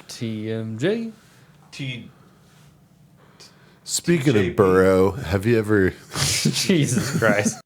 TMJ. Speaking of Burrow, have you ever... Jesus Christ.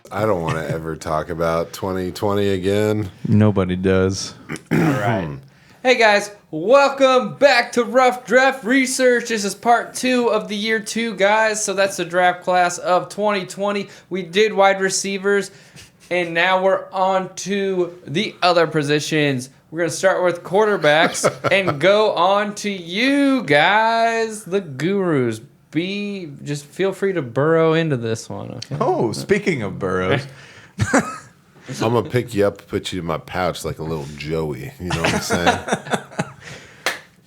I don't want to ever talk about 2020 again. Nobody does. All right. Hey guys, welcome back to Rough Draft Research. This is part 2 of the year 2, guys. So that's the draft class of 2020. We did wide receivers, and now we're on to the other positions. We're going to start with quarterbacks and go on to you guys, the gurus. Just feel free to burrow into this one. Okay? Oh, speaking of burrows. I'm going to pick you up and put you in my pouch like a little Joey. You know what I'm saying?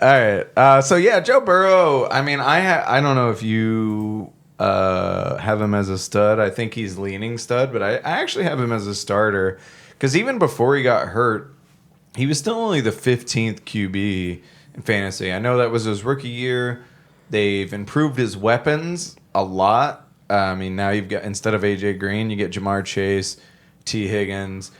All right. So, yeah, Joe Burrow. I mean, I don't know if you have him as a stud. I think he's leaning stud, but I actually have him as a starter because even before he got hurt, he was still only the 15th QB in fantasy. I know that was his rookie year. They've improved his weapons a lot. I mean, now you've got, instead of A.J. Green, you get Jamar Chase, T. Higgins,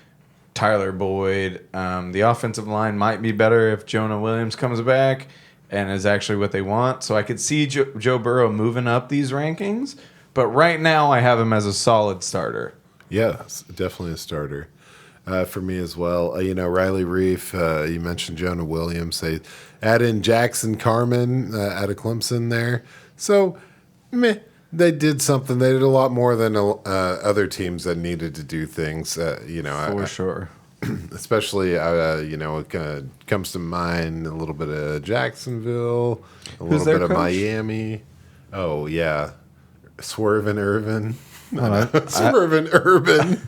Tyler Boyd. The offensive line might be better if Jonah Williams comes back and is actually what they want. So I could see Joe Burrow moving up these rankings. But right now, I have him as a solid starter. Yeah, definitely a starter. For me as well. Riley Reef, you mentioned Jonah Williams. They add in Jackson Carman out of Clemson there. So, they did something. They did a lot more than other teams that needed to do things. For sure. Especially, it comes to mind a little bit of Jacksonville, Who's their little bit of coach? Miami. Oh, yeah. Swervin' Irvin. Oh, Urban.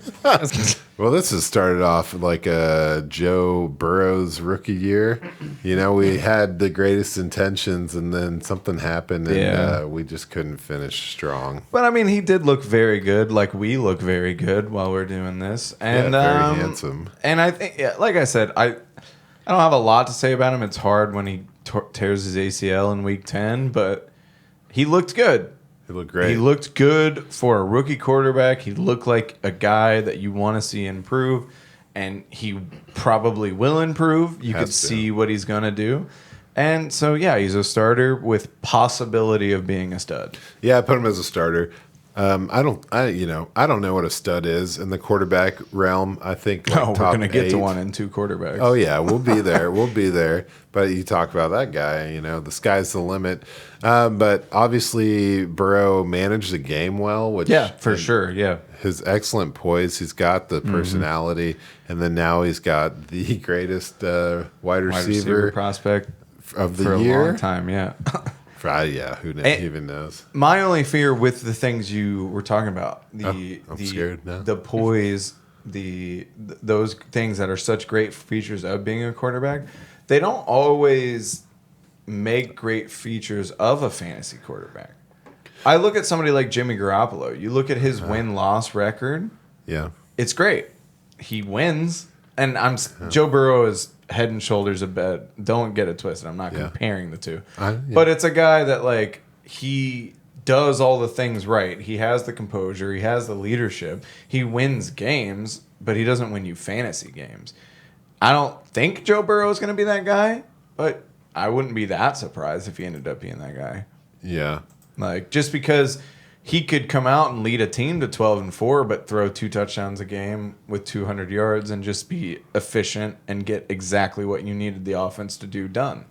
Well, this has started off like Joe Burrow's rookie year. We had the greatest intentions, and then something happened, and we just couldn't finish strong. But, I mean, he did look very good, like we look very good while we're doing this. And, very handsome. And I think, like I said, I don't have a lot to say about him. It's hard when he tears his ACL in week 10, but he looked good. He looked great. He looked good for a rookie quarterback. He looked like a guy that you want to see improve, and he probably will improve. You could see what he's going to do. And so, yeah, he's a starter with possibility of being a stud. Yeah, I put him as a starter. I don't know what a stud is in the quarterback realm. I think we're going to get 8. to 1 and 2 quarterbacks. Oh yeah, we'll be there. We'll be there. But you talk about that guy, the sky's the limit. But obviously Burrow managed the game well, which for sure. Yeah, his excellent poise. He's got the personality, and then now he's got the greatest wide receiver prospect of the for year. A long time. Yeah. Who even knows? My only fear with the things you were talking about, I'm scared now. The poise, those things that are such great features of being a quarterback, they don't always make great features of a fantasy quarterback. I look at somebody like Jimmy Garoppolo. You look at his win-loss record. Yeah, it's great. He wins, and Joe Burrow is head and shoulders above. Don't get it twisted. I'm not comparing the two. But it's a guy that, he does all the things right. He has the composure. He has the leadership. He wins games, but he doesn't win you fantasy games. I don't think Joe Burrow is going to be that guy, but I wouldn't be that surprised if he ended up being that guy. Yeah. Just because he could come out and lead a team to 12-4, but throw 2 touchdowns a game with 200 yards and just be efficient and get exactly what you needed the offense to do done,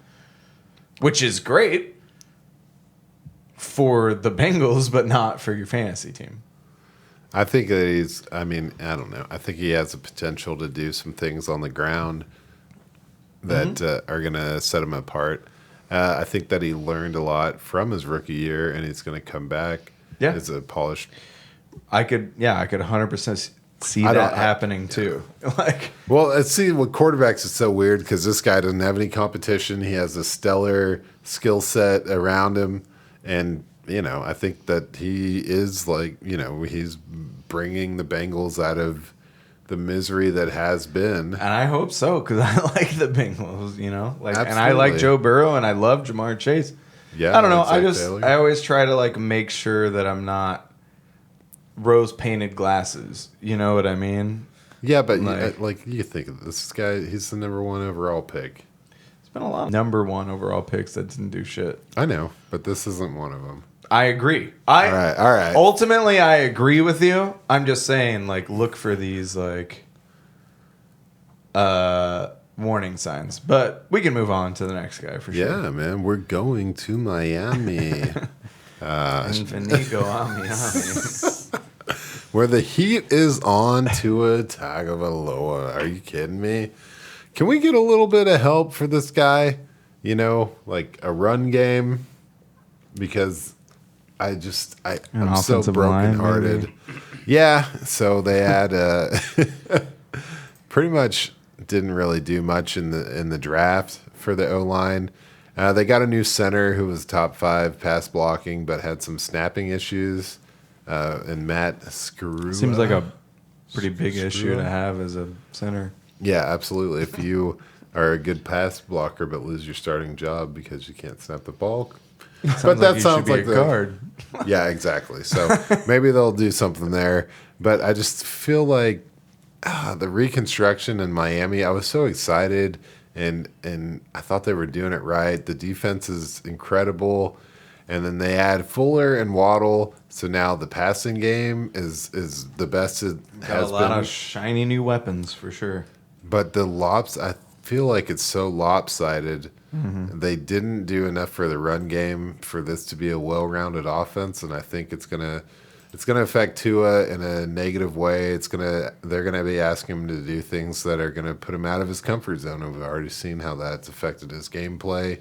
which is great for the Bengals, but not for your fantasy team. I think that I don't know. I think he has the potential to do some things on the ground that are going to set him apart. I think that he learned a lot from his rookie year, and he's going to come back as a polished. I could 100% see that happening too. Like, well, see, with quarterbacks, it's so weird because this guy doesn't have any competition. He has a stellar skill set around him, and I think that he is he's bringing the Bengals out of the misery that has been. And I hope so, because I like the Bengals, Absolutely. And I like Joe Burrow and I love Jamar Chase. Yeah, I don't know. I always try to make sure that I'm not rose painted glasses. You know what I mean? Yeah, but you think of this guy, he's the number 1 overall pick. It's been a lot of number 1 overall picks that didn't do shit. I know, but this isn't one of them. I agree. All right. Ultimately, I agree with you. I'm just saying, look for these, warning signs. But we can move on to the next guy for sure. Yeah, man. We're going to Miami. Infinigo Ami. Where the heat is on to Tagovailoa. Are you kidding me? Can we get a little bit of help for this guy? Like a run game? Because I'm so brokenhearted. Yeah, so they had pretty much didn't really do much in the draft for the O-line. They got a new center who was top 5 pass blocking, but had some snapping issues. And Matt Screw. Seems like a pretty big issue to have as a center. Yeah, absolutely. If you are a good pass blocker but lose your starting job because you can't snap the ball. But that sounds like a guard. Yeah, exactly. So maybe they'll do something there. But I just feel like the reconstruction in Miami, I was so excited, and I thought they were doing it right. The defense is incredible. And then they add Fuller and Waddle, so now the passing game is the best it has been. A lot of shiny new weapons for sure. But I feel like it's so lopsided. Mm-hmm. They didn't do enough for the run game for this to be a well-rounded offense, and I think it's gonna affect Tua in a negative way. They're gonna be asking him to do things that are gonna put him out of his comfort zone. We've already seen how that's affected his gameplay.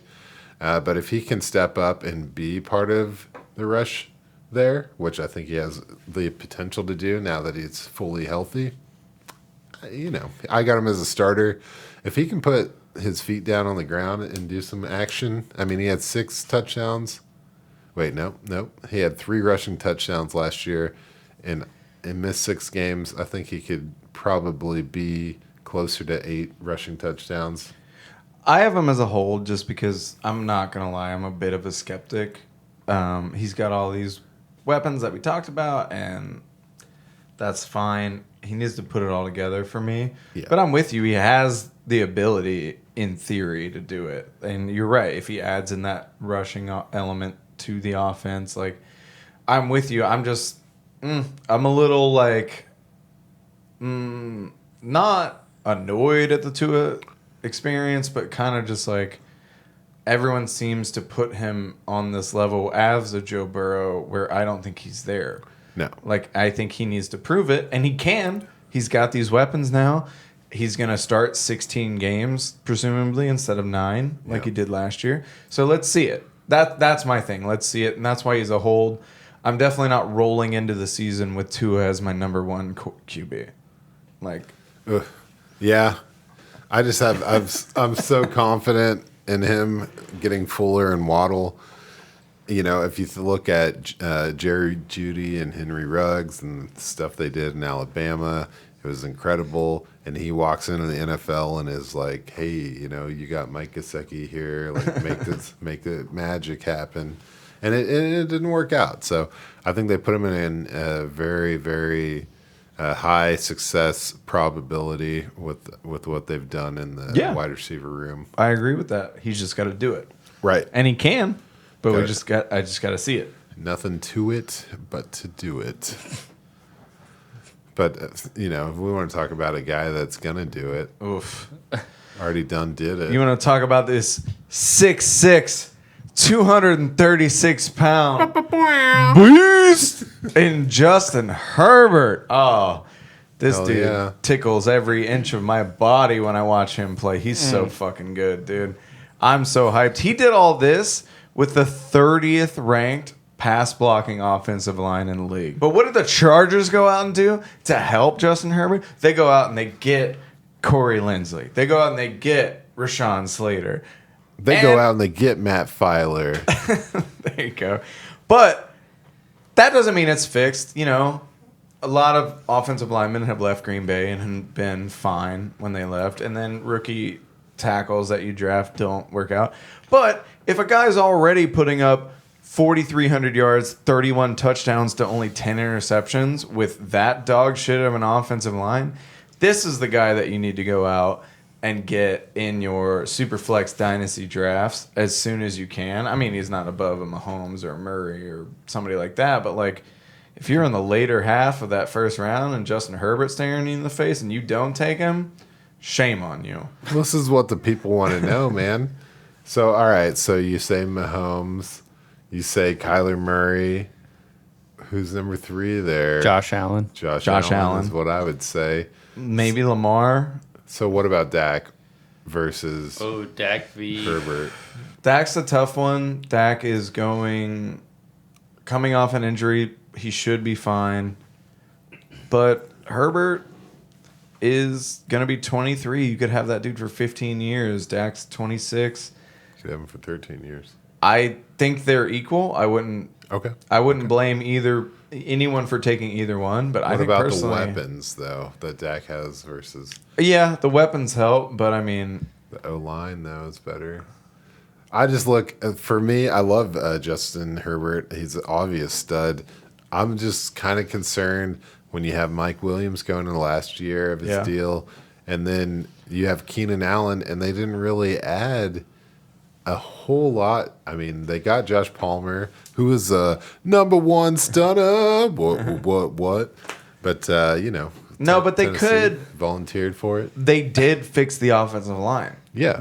But if he can step up and be part of the rush there, which I think he has the potential to do now that he's fully healthy, I got him as a starter. If he can put his feet down on the ground and do some action, he had 6 touchdowns. Wait, no. He had 3 rushing touchdowns last year and missed 6 games. I think he could probably be closer to 8 rushing touchdowns. I have him as a hold just because I'm not going to lie. I'm a bit of a skeptic. He's got all these weapons that we talked about, and that's fine. He needs to put it all together for me. Yeah. But I'm with you. He has the ability, in theory, to do it. And you're right. If he adds in that rushing element to the offense, I'm with you. I'm just, I'm a little, not annoyed at the Tua experience, but kind of just everyone seems to put him on this level as a Joe Burrow where I don't think he's there. No. I think he needs to prove it, and he can. He's got these weapons now. He's going to start 16 games, presumably, instead of 9, like he did last year. So let's see it. That's my thing. Let's see it, and that's why he's a hold. I'm definitely not rolling into the season with Tua as my number 1 QB. Yeah. I'm so confident in him getting Fuller and Waddle. If you look at Jerry Jeudy and Henry Ruggs and the stuff they did in Alabama, it was incredible. And he walks into the NFL and is like, "Hey, you got Mike Gesicki here. Make the magic happen." And it didn't work out. So I think they put him in a very, very high success probability with what they've done in the wide receiver room. I agree with that. He's just got to do it. Right. And he can, but I just got to see it. Nothing to it but to do it. But, if we want to talk about a guy that's going to do it. Oof. Already did it. You want to talk about this 6'6", 236-pound beast in Justin Herbert. Oh, this dude tickles every inch of my body when I watch him play. He's so fucking good, dude. I'm so hyped. He did all this with the 30th ranked pass blocking offensive line in the league. But what did the Chargers go out and do to help Justin Herbert? They go out and they get Corey Linsley. They go out and they get Rashawn Slater. They go out and they get Matt Filer. There you go. But that doesn't mean it's fixed. You know, a lot of offensive linemen have left Green Bay and been fine when they left. And then rookie tackles that you draft don't work out. But if a guy's already putting up 4,300 yards, 31 touchdowns to only 10 interceptions with that dog shit of an offensive line, this is the guy that you need to go out and get in your Superflex Dynasty drafts as soon as you can. I mean, he's not above a Mahomes or a Murray or somebody like that, but like if you're in the later half of that first round and Justin Herbert's staring you in the face and you don't take him, shame on you. This is what the people want to know, man. So, all right. So you say Mahomes. You say Kyler Murray. Who's number 3 there? Josh Allen. Josh Allen Allen is what I would say. Maybe Lamar. So what about Dak versus Dak v. Herbert? Dak's a tough one. Dak is coming off an injury. He should be fine. But Herbert is going to be 23. You could have that dude for 15 years. Dak's 26. You could have him for 13 years. I think they're equal. I wouldn't blame anyone for taking either one, but I think what about personally, the weapons though that Dak has versus the weapons help, but I mean the O-line though is better. I just look for me. I love Justin Herbert. He's an obvious stud. I'm just kind of concerned when you have Mike Williams going in the last year of his deal, and then you have Keenan Allen, and they didn't really add a whole lot. I mean, they got Josh Palmer, who is a number 1 stunner. What? But no, but they Tennessee could volunteered for it. They did fix the offensive line. Yeah.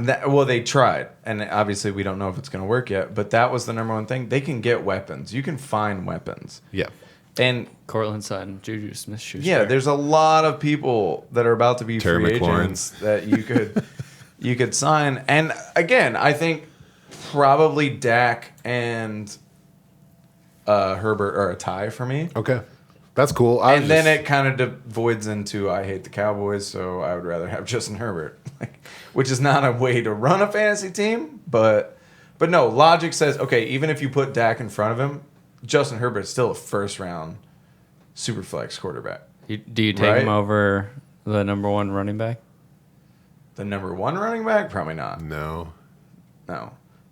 They tried, and obviously we don't know if it's going to work yet. But that was the number one thing. They can get weapons. You can find weapons. Yeah. And Cortland Sutton, Juju Smith-Schuster. yeah, there's a lot of people that are about to be Terry free agents that you could sign. And again, I think probably Dak and Herbert are a tie for me. Okay. That's cool. Then it kind of voids into I hate the Cowboys, so I would rather have Justin Herbert, which is not a way to run a fantasy team. But no, logic says, okay, even if you put Dak in front of him, Justin Herbert's still a first-round super flex quarterback. Do you take him over the number 1 running back? The number 1 running back? Probably not. No.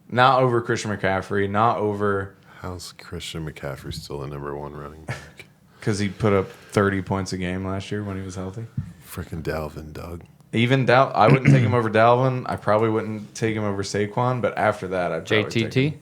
Not over Christian McCaffrey. Not over... How's Christian McCaffrey still the number 1 running back? Because he put up 30 points a game last year when he was healthy. Freaking Dalvin, Doug. Even I wouldn't take him over Dalvin. I probably wouldn't take him over Saquon. But after that, I'd probably take him. JTT?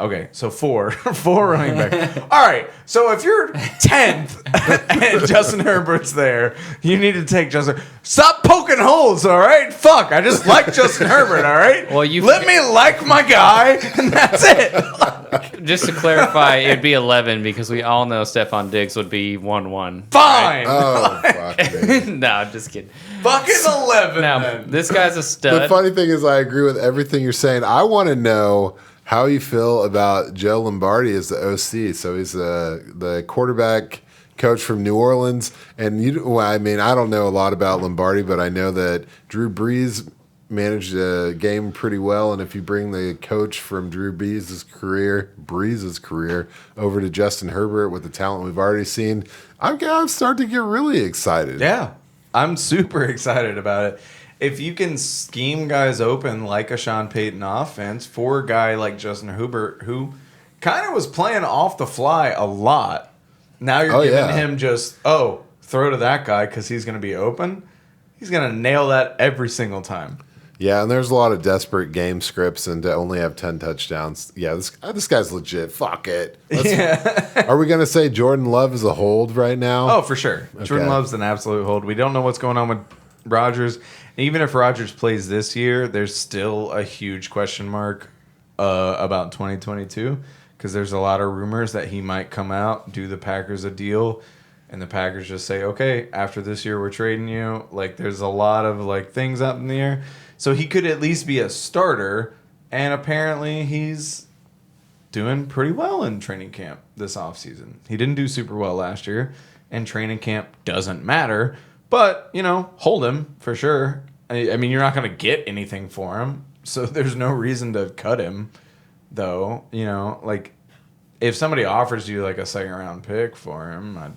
Okay, so 4 running back. All right, so if you're 10th and Justin Herbert's there, you need to take Justin. Stop poking holes, all right? Fuck, I just like Justin Herbert, all right? Well, let me like my guy, and that's it. Just to clarify, it'd be 11 because we all know Stephon Diggs would be 1-1. Fine. Oh, fuck, man. No, I'm just kidding. Fucking 11. Now, then. this guy's a stud. The funny thing is I agree with everything you're saying. I want to know how you feel about Joe Lombardi as the OC. So he's the quarterback coach from New Orleans. And I don't know a lot about Lombardi, but I know that Drew Brees managed a game pretty well. And if you bring the coach from Drew Brees' career over to Justin Herbert with the talent we've already seen, I'm starting to get really excited. Yeah, I'm super excited about it. If you can scheme guys open like a Sean Payton offense for a guy like Justin Herbert, who kind of was playing off the fly a lot, now you're giving him just, throw to that guy because he's going to be open. He's going to nail that every single time. Yeah, and there's a lot of desperate game scripts, and to only have 10 touchdowns. Yeah, this guy's legit. Fuck it. Are we going to say Jordan Love is a hold right now? Oh, for sure. Okay. Jordan Love's an absolute hold. We don't know what's going on with Rodgers. Even if Rodgers plays this year, there's still a huge question mark about 2022 because there's a lot of rumors that he might come out, do the Packers a deal, and the Packers just say, okay, after this year, we're trading you. Like, there's a lot of things up in the air. So he could at least be a starter, and apparently he's doing pretty well in training camp this offseason. He didn't do super well last year, and training camp doesn't matter. But, hold him for sure. I mean, you're not going to get anything for him, so there's no reason to cut him, though. Like, if somebody offers you, like, a second-round pick for him, I'd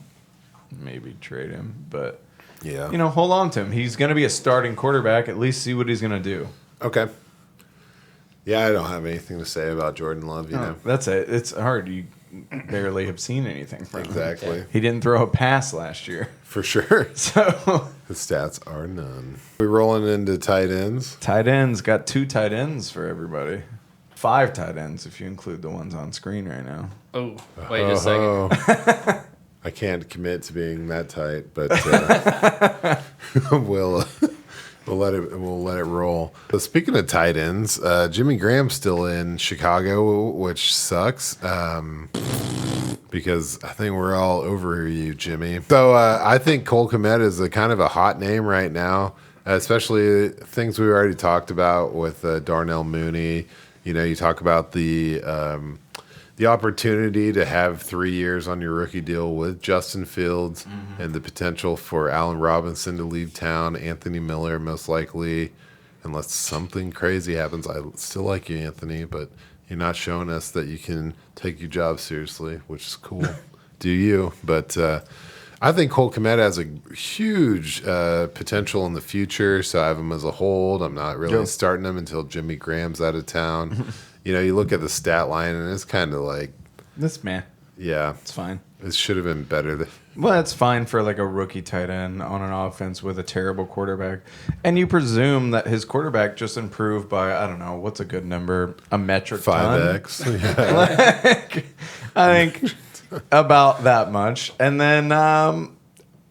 maybe trade him. But, hold on to him. He's going to be a starting quarterback. At least see what he's going to do. Okay. Yeah, I don't have anything to say about Jordan Love, That's it. It's hard. You barely have seen anything from him. Exactly. He didn't throw a pass last year. For sure. So the stats are none. We're rolling into tight ends. Tight ends. Got 2 tight ends for everybody. 5 tight ends if you include the ones on screen right now. Oh, wait a second. I can't commit to being that tight, but we'll let it roll. But speaking of tight ends, Jimmy Graham's still in Chicago, which sucks. Because I think we're all over you, Jimmy. So I think Cole Kmet is a kind of a hot name right now, especially things we already talked about with Darnell Mooney. You talk about the opportunity to have 3 years on your rookie deal with Justin Fields and the potential for Allen Robinson to leave town, Anthony Miller most likely, unless something crazy happens. I still like you, Anthony, but you're not showing us that you can take your job seriously, which is cool. Do you? But I think Cole Kmet has a huge potential in the future, so I have him as a hold. I'm not really starting him until Jimmy Graham's out of town. You look at the stat line, and it's kind of like... This man. Yeah. It's fine. It should have been better. Well, it's fine for like a rookie tight end on an offense with a terrible quarterback. And you presume that his quarterback just improved by, I don't know, what's a good number? A metric 5x. Yeah. Like, I think about that much. And then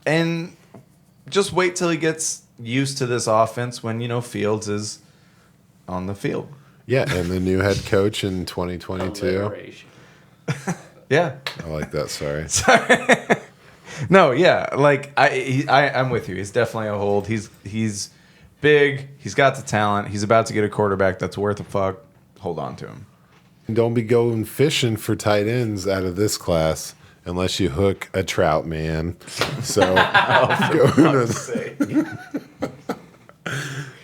and just wait till he gets used to this offense when, Fields is on the field. Yeah, and the new head coach in 2022. Yeah. I like that, sorry. No, yeah, like I'm with you. He's definitely a hold. He's big. He's got the talent. He's about to get a quarterback that's worth a fuck. Hold on to him. And don't be going fishing for tight ends out of this class unless you hook a Trautman. So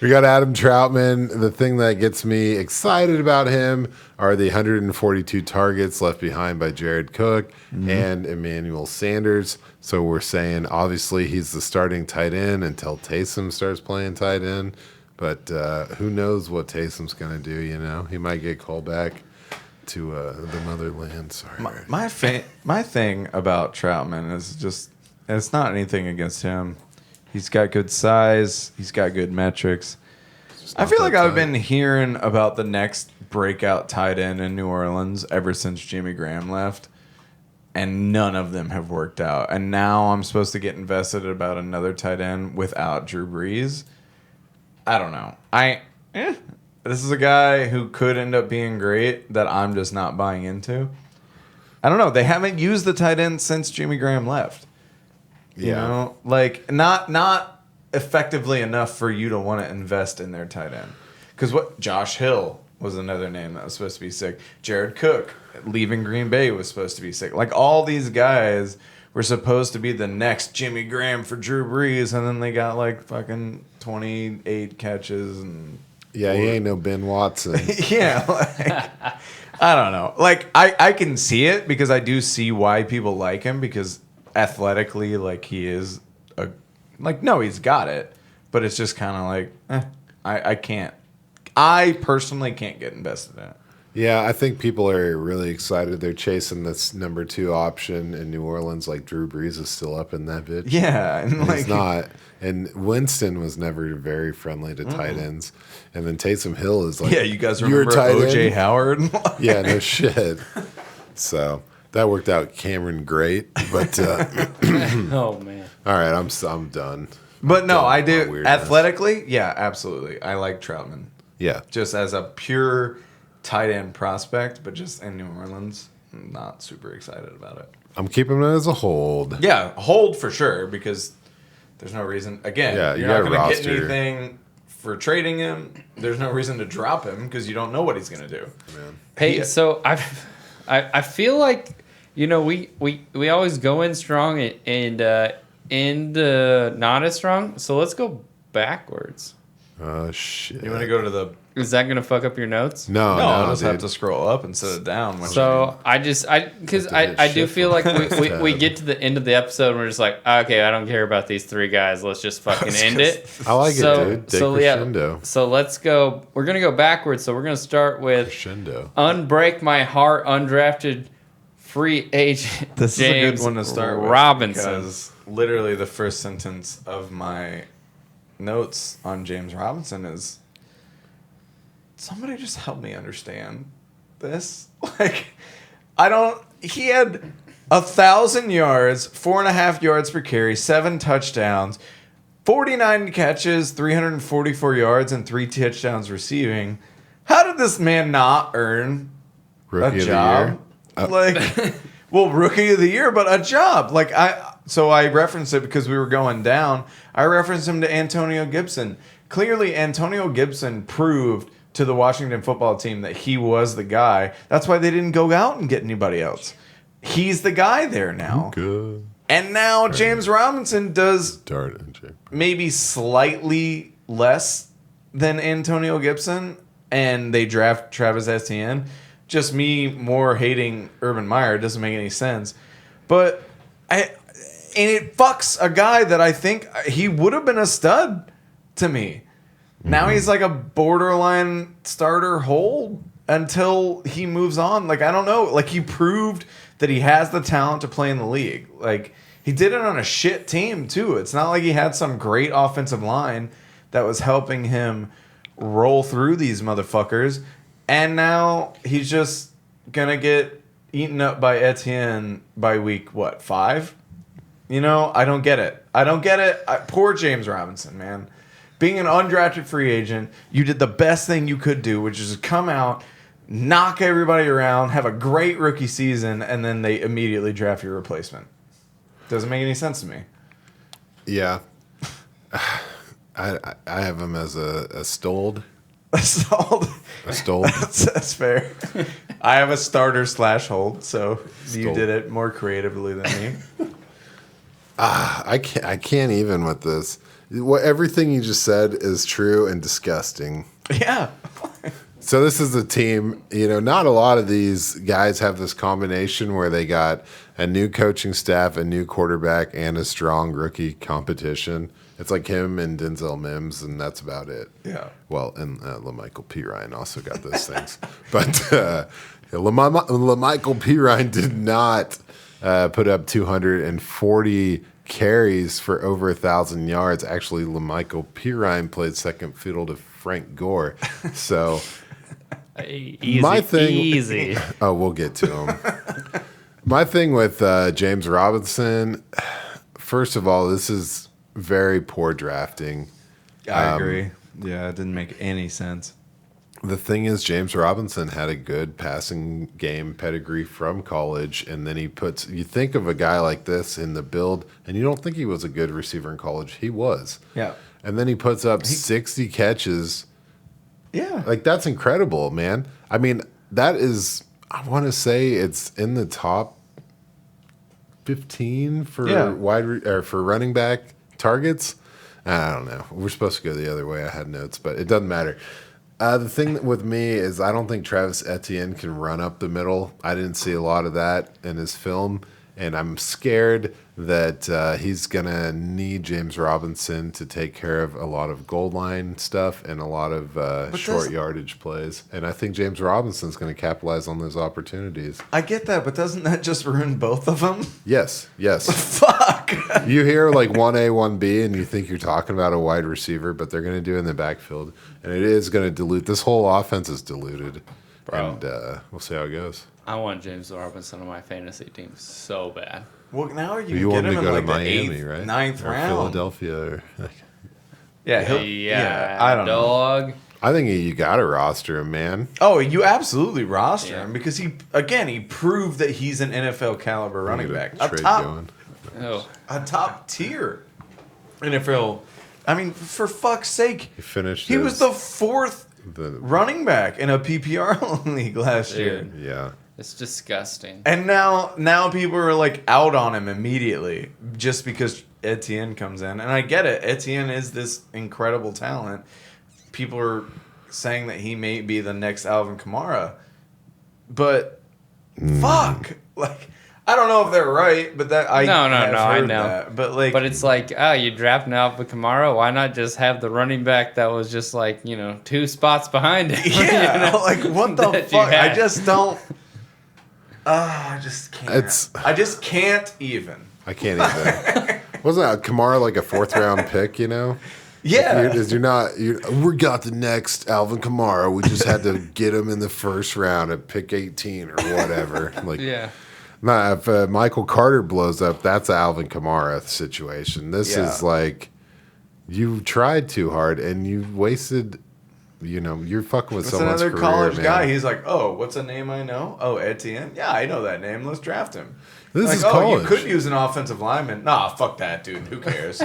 we got Adam Trautman. The thing that gets me excited about him are the 142 targets left behind by Jared Cook and Emmanuel Sanders. So we're saying, obviously, he's the starting tight end until Taysom starts playing tight end. But who knows what Taysom's going to do, He might get called back to the motherland. Sorry. My thing about Trautman is just, it's not anything against him. He's got good size. He's got good metrics. I feel like I've been hearing about the next breakout tight end in New Orleans ever since Jimmy Graham left, and none of them have worked out. And now I'm supposed to get invested about another tight end without Drew Brees. I don't know. This is a guy who could end up being great that I'm just not buying into. I don't know. They haven't used the tight end since Jimmy Graham left. Like not effectively enough for you to want to invest in their tight end. Because Josh Hill was another name that was supposed to be sick. Jared Cook leaving Green Bay was supposed to be sick. Like all these guys were supposed to be the next Jimmy Graham for Drew Brees, and then they got like fucking 28 catches and he ain't no Ben Watson. Yeah, like I don't know. Like I can see it because I do see why people like him because athletically, like he is he's got it, but it's just kind of like I personally can't get invested in it. Yeah, I think people are really excited. They're chasing this number 2 option in New Orleans. Like Drew Brees is still up in that bitch. Yeah, and he's not. And Winston was never very friendly to tight ends. And then Taysom Hill is like, yeah, you guys remember OJ Howard? Yeah, no shit. So that worked out Cameron great, but Oh man. All right, I'm done. But no, I do athletically. Yeah, absolutely. I like Trautman. Yeah, just as a pure tight end prospect, but just in New Orleans, I'm not super excited about it. I'm keeping it as a hold. Yeah, hold for sure because there's no reason. Again, you're not going to get anything for trading him. There's no reason to drop him because you don't know what he's going to do. Man. Hey, so I feel like, we always go in strong and end not as strong. So let's go backwards. Oh, shit. You want to go to the... Is that going to fuck up your notes? No, I'll just dude. have to scroll up instead of down. So I do feel like we get to the end of the episode and we're just like, okay, I don't care about these three guys. Let's just fucking end it. I like it, dude. Crescendo. So let's go. We're going to go backwards. So we're going to start with Crescendo. Unbreak My Heart, undrafted free agent This James is a good one to start with. Robinson. Because literally the first sentence of my notes on James Robinson is... Somebody just help me understand this. He had 1,000 yards, 4.5 yards per carry, 7 touchdowns, 49 catches, 344 yards, and 3 touchdowns receiving. How did this man not earn Rookie a job? Rookie of the year, but a job. So I referenced it because we were going down. I referenced him to Antonio Gibson. Clearly, Antonio Gibson proved to the Washington football team that he was the guy. That's why they didn't go out and get anybody else. He's the guy there now. Good. And now James Robinson does maybe slightly less than Antonio Gibson, and they draft Travis Etienne. Just me more hating Urban Meyer. It doesn't make any sense. But it fucks a guy that I think he would have been a stud to me. Now he's like a borderline starter hold until he moves on. I don't know. He proved that he has the talent to play in the league. He did it on a shit team, too. It's not like he had some great offensive line that was helping him roll through these motherfuckers. And now he's just going to get eaten up by Etienne by week, 5? I don't get it. Poor James Robinson, man. Being an undrafted free agent, you did the best thing you could do, which is come out, knock everybody around, have a great rookie season, and then they immediately draft your replacement. Doesn't make any sense to me. Yeah. I have him as a stoled. A stoled? A stoled. That's fair. I have a starter / hold, so you did it more creatively than me. I can't even with this. Everything you just said is true and disgusting. Yeah. So this is a team, not a lot of these guys have this combination where they got a new coaching staff, a new quarterback, and a strong rookie competition. It's like him and Denzel Mims, and that's about it. Yeah. Well, and LaMichael Perine also got those things. But LaMichael Perine did not put up 240 carries for over 1,000 yards. Actually, LaMichael Perine played second fiddle to Frank Gore. So easy. Oh, we'll get to him. My thing with James Robinson, first of all, this is very poor drafting. I agree. Yeah, it didn't make any sense. The thing is, James Robinson had a good passing game pedigree from college, and then you think of a guy like this in the build, and you don't think he was a good receiver in college. He was. Yeah. And then he puts up 60 catches. Yeah. That's incredible, man. I mean, that is, I want to say it's in the top 15 for for running back targets. I don't know. We're supposed to go the other way. I had notes, but it doesn't matter. The thing with me is I don't think Travis Etienne can run up the middle. I didn't see a lot of that in his film, and I'm scared that he's going to need James Robinson to take care of a lot of goal line stuff and a lot of short yardage plays. And I think James Robinson's going to capitalize on those opportunities. I get that, but doesn't that just ruin both of them? Yes. Fuck! You hear 1A, 1B, and you think you're talking about a wide receiver, but they're going to do it in the backfield. And it is going to dilute. This whole offense is diluted. Bro. And we'll see how it goes. I want James Robinson on my fantasy team so bad. Well, now you want him to go to Miami, the 8th, right? 9th or round. Philadelphia. Or, yeah, I don't know. I think you got to roster him, man. Oh, you absolutely roster him because he proved that he's an NFL caliber running back. A top tier NFL. I mean, for fuck's sake. He was the 4th running back in a PPR league last year. Yeah. It's disgusting. And now people are like out on him immediately just because Etienne comes in. And I get it. Etienne is this incredible talent. People are saying that he may be the next Alvin Kamara. But fuck. Like, I don't know if they're right, but that I know. that. But it's like, you draft Alvin Kamara. Why not just have the running back that was just like 2 spots behind him? Yeah, like what the fuck? I just don't. I just can't. I just can't even. I can't even. Wasn't Kamara like a 4th round pick? Yeah. We got the next Alvin Kamara. We just had to get him in the 1st round at pick 18 or whatever. Like, yeah. Nah, if Michael Carter blows up, that's an Alvin Kamara situation. This is like you tried too hard and you wasted. You're fucking with someone's another career, college man. guy. He's like, oh, what's a name I know? Oh, Etienne. Yeah, I know that name. Let's draft him. This like, is college. You could use an offensive lineman. Nah, fuck that, dude. Who cares?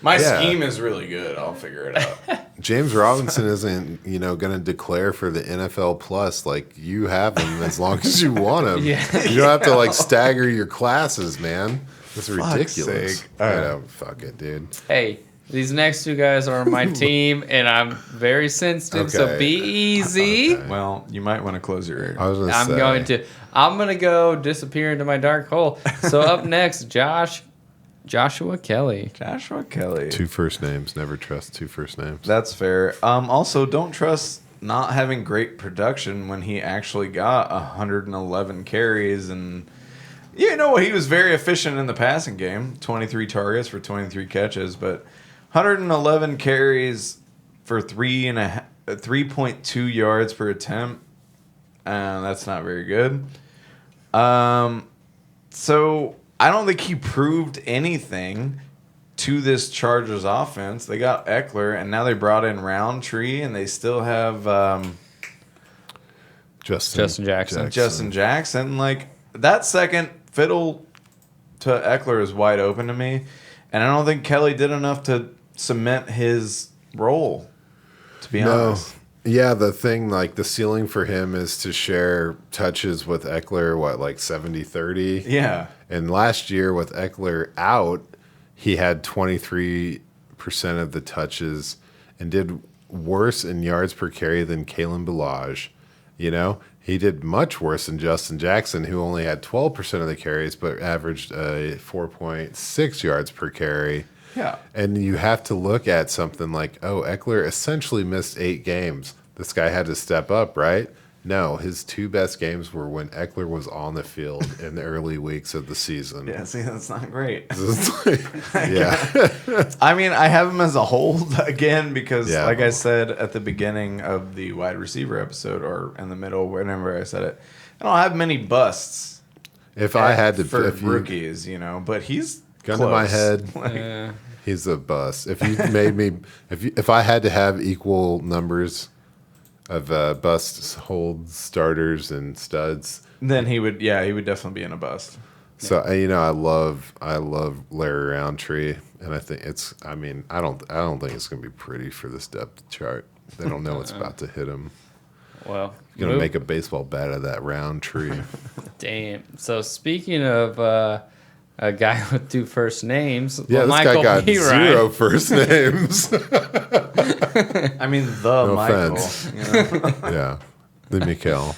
My scheme is really good. I'll figure it out. James Robinson isn't, going to declare for the NFL plus. Like, you have him as long as you want him. Yeah. You don't have to like stagger your classes, man. That's ridiculous. Sake. I know, fuck it, dude. Hey, these next 2 guys are on my team, and I'm very sensitive, so be easy. Okay. Well, you might want to close your ear. I was I'm going to go disappear into my dark hole. So up next, Joshua Kelly. Joshua Kelly. 2 first names. Never trust 2 first names. That's fair. Also, don't trust not having great production when he actually got 111 carries. And, he was very efficient in the passing game. 23 targets for 23 catches. But 111 carries for 3.2 yards per attempt. That's not very good. So I don't think he proved anything to this Chargers offense. They got Eckler, and now they brought in Roundtree, and they still have Justin Jackson. Justin Jackson. Like, that second fiddle to Eckler is wide open to me, and I don't think Kelly did enough to cement his role, to be honest. Yeah, the thing, like, the ceiling for him is to share touches with Eckler, like 70-30? Yeah. And last year with Eckler out, he had 23% of the touches and did worse in yards per carry than Kalen Ballage. He did much worse than Justin Jackson, who only had 12% of the carries but averaged 4.6 yards per carry. Yeah. And you have to look at something like, Eckler essentially missed 8 games. This guy had to step up, right? No, his 2 best games were when Eckler was on the field in the early weeks of the season. Yeah, see, that's not great. Yeah. I mean, I have him as a hold again because, like I said at the beginning of the wide receiver episode, or in the middle, whenever I said it, I don't have many busts. If I had to, for rookies, but he's gun close. to my head. He's a bust. If you made me, if I had to have equal numbers of busts, holds, starters, and studs, then he would definitely be in a bust. So I love Larry Roundtree, and I think I don't think it's gonna be pretty for this depth chart. They don't know what's about to hit him. Well, you're gonna make a baseball bat of that Roundtree. Damn. So speaking of a guy with 2 first names, this Michael guy got Perine. 0 first names. I mean, no Michael. Yeah, the Mikhail.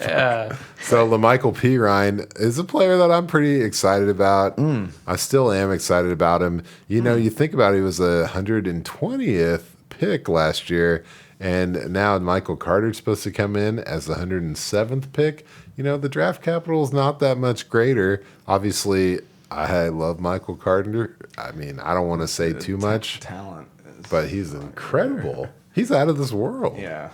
Yeah. So LaMichael Perine is a player that I'm pretty excited about. I still am excited about him. You think about it, he was a 120th pick last year, and now Michael Carter's supposed to come in as the 107th pick. The draft capital is not that much greater. Obviously, I love Michael Carter. I mean, I don't want to say too much. Talent. But he's incredible. He's out of this world. Yeah.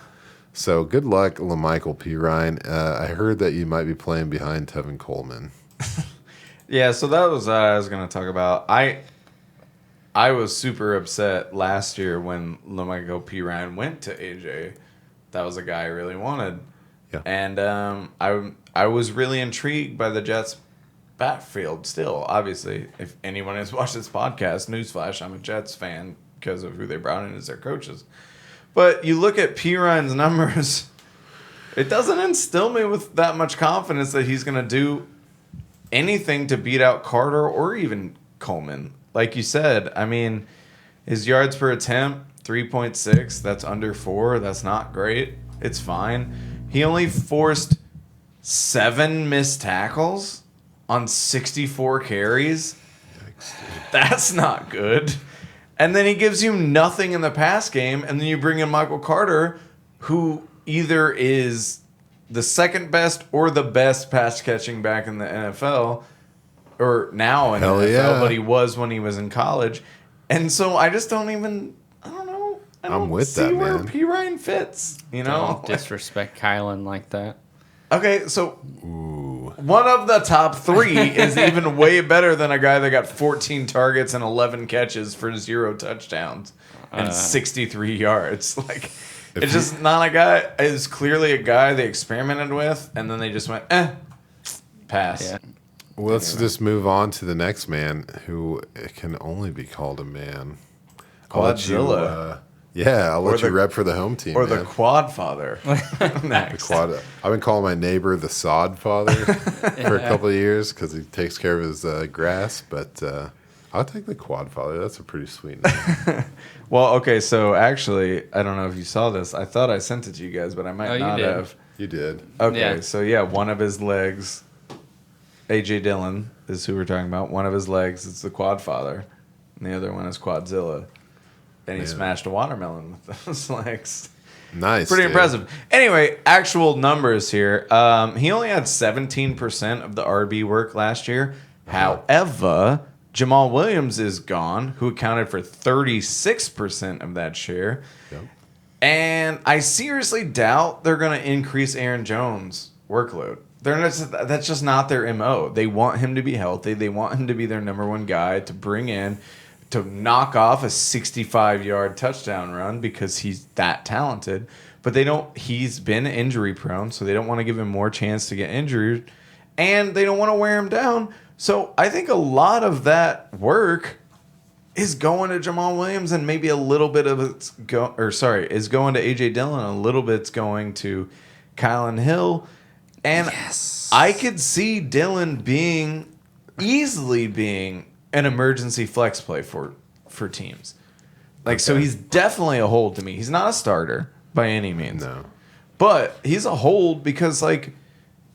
So good luck, LaMichael Perine. I heard that you might be playing behind Tevin Coleman. Yeah, so that was what I was going to talk about. I was super upset last year when LaMichael Perine went to AJ. That was a guy I really wanted. Yeah. And I was really intrigued by the Jets' backfield still. Obviously, if anyone has watched this podcast, newsflash, I'm a Jets fan because of who they brought in as their coaches. But you look at Perine's numbers, It doesn't instill me with that much confidence that he's going to do anything to beat out Carter or even Coleman. Like you said, I mean, his yards per attempt, 3.6. That's under 4. That's not great. It's fine. He only forced 7 missed tackles on 64 carries. That's not good. And then he gives you nothing in the pass game, and then you bring in Michael Carter, who either is the second best or the best pass catching back in the NFL, or now in the NFL, but he was when he was in college. And so I just don't even, I don't know. I don't I'm with see that, where man. Perine fits, you know? Don't disrespect Kylan like that. Okay, so one of the top 3 is even way better than a guy that got 14 targets and 11 catches for 0 touchdowns and 63 yards. Like, it's just not a guy. It's clearly a guy they experimented with, and then they just went, pass. Yeah. Well, let's just move on to the next man who can only be called a man. Quadzilla. I'll let you rep for the home team. Or man. the quad father. Next. I've been calling my neighbor the sod father for a couple of years because he takes care of his grass. But I'll take the quad father. That's a pretty sweet name. Well, okay, so actually, I don't know if you saw this. I thought I sent it to you guys, but I might not did. have. You did. Okay, Yeah. so yeah, one of his legs, AJ Dillon is who we're talking about. One of his legs is the quad father, and the other one is Quadzilla. And he smashed a watermelon with those legs. Nice. Pretty dude. impressive. Anyway, actual numbers here. He only had 17% of the RB work last year. However, Jamal Williams is gone, who accounted for 36% of that share. Yep. And I seriously doubt they're going to increase Aaron Jones' workload. That's just not their MO. They want him to be healthy. They want him to be their number one guy to bring in to knock off a 65-yard touchdown run because he's that talented. But they don't. He's been injury prone, so they don't want to give him more chance to get injured, and they don't want to wear him down. So I think a lot of that work is going to Jamal Williams, and maybe a little bit of it's is going to AJ Dillon. A little bit's going to Kylan Hill, and I could see Dillon easily being an emergency flex play for teams. Like, so he's definitely a hold to me. He's not a starter by any means. No. But he's a hold because, like,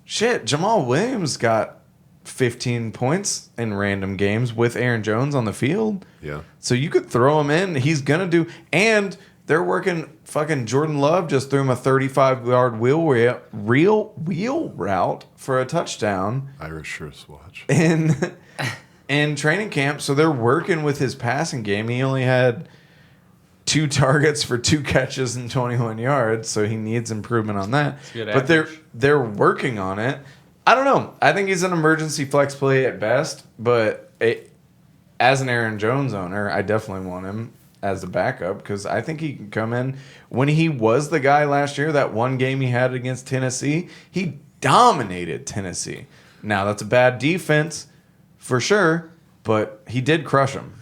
shit, Jamal Williams got 15 points in random games with Aaron Jones on the field. Yeah. So you could throw him in. He's going to do. And they're working. Fucking Jordan Love just threw him a 35-yard wheel route for a touchdown. Irish wristwatch. In training camp. So they're working with his passing game. He only had 2 targets for 2 catches and 21 yards. So he needs improvement on that. But they're working on it. I don't know. I think he's an emergency flex play at best. But as an Aaron Jones owner, I definitely want him as a backup because I think he can come in. When he was the guy last year, that one game he had against Tennessee, he dominated Tennessee. Now, that's a bad defense for sure, but he did crush him.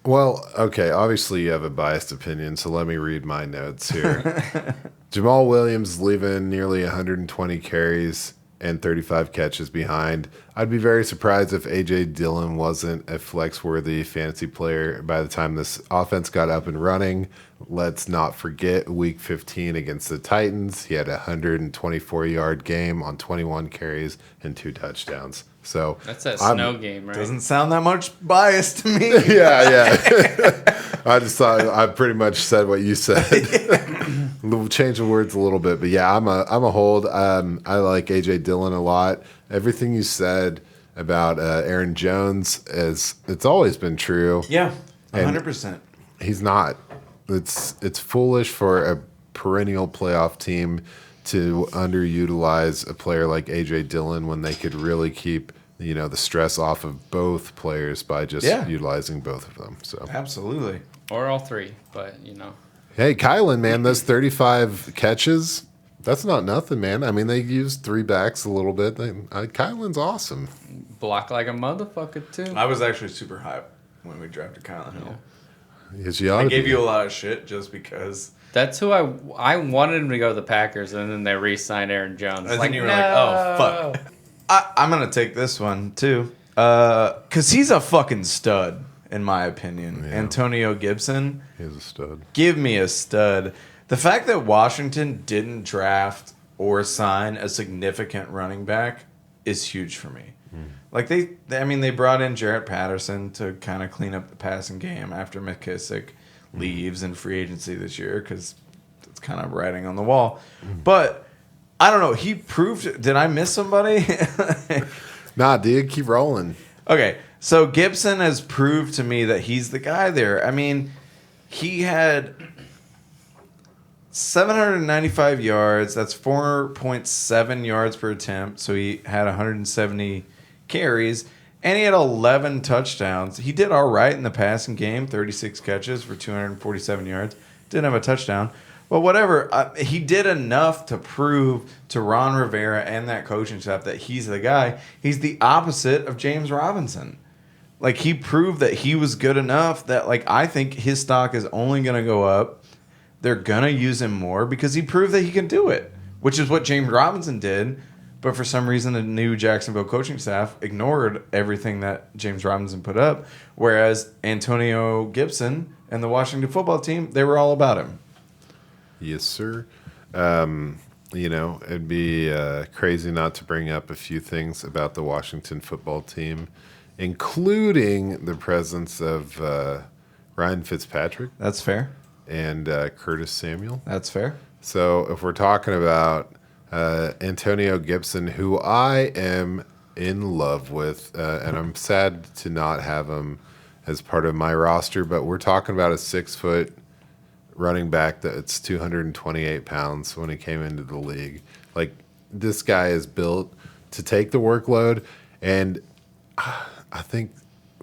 Well, okay, obviously you have a biased opinion, so let me read my notes here. Jamal Williams leaving nearly 120 carries and 35 catches behind. I'd be very surprised if A.J. Dillon wasn't a flex-worthy fantasy player by the time this offense got up and running. Let's not forget Week 15 against the Titans. He had a 124-yard game on 21 carries and 2 touchdowns. So that's that snow game, right? Doesn't sound that much biased to me. Yeah. I just thought I pretty much said what you said. Change the words a little bit, but yeah, I'm a hold. I like AJ Dillon a lot. Everything you said about Aaron Jones it's always been true. Yeah, 100%. He's not. It's foolish for a perennial playoff team to underutilize a player like AJ Dillon when they could really keep the stress off of both players by just utilizing both of them. So absolutely, or all 3, but Hey, Kylan, man, those 35 catches, that's not nothing, man. I mean, they used 3 backs a little bit. Kylan's awesome. block like a motherfucker too. I was actually super hyped when we drafted Kylan Hill. Yes, you ought I to gave be. you a lot of shit just because That's who I wanted him to go to the Packers, and then they re-signed Aaron Jones. And then you were like, oh, fuck. I'm going to take this one, too. Because he's a fucking stud, in my opinion. Yeah. Antonio Gibson. He's a stud. Give me a stud. The fact that Washington didn't draft or sign a significant running back is huge for me. Like, they brought in Jarrett Patterson to kind of clean up the passing game after McKissick leaves in free agency this year because it's kind of writing on the wall. But I don't know. He proved. Did I miss somebody? Nah, dude, keep rolling. Okay, so Gibson has proved to me that he's the guy there. I mean, he had 795 yards. That's 4.7 yards per attempt. So he had 170 carries. And he had 11 touchdowns. He did all right in the passing game, 36 catches for 247 yards. Didn't have a touchdown. But whatever, he did enough to prove to Ron Rivera and that coaching staff that he's the guy. He's the opposite of James Robinson. Like, he proved that he was good enough that, like, I think his stock is only going to go up. They're going to use him more because he proved that he can do it, which is what James Robinson did. But for some reason, the new Jacksonville coaching staff ignored everything that James Robinson put up, whereas Antonio Gibson and the Washington football team, they were all about him. Yes, sir. It'd be crazy not to bring up a few things about the Washington football team, including the presence of Ryan Fitzpatrick. That's fair. And Curtis Samuel. That's fair. So if we're talking about Antonio Gibson, who I am in love with, and I'm sad to not have him as part of my roster, but we're talking about a 6-foot running back that's 228 pounds when he came into the league. Like, this guy is built to take the workload, and I think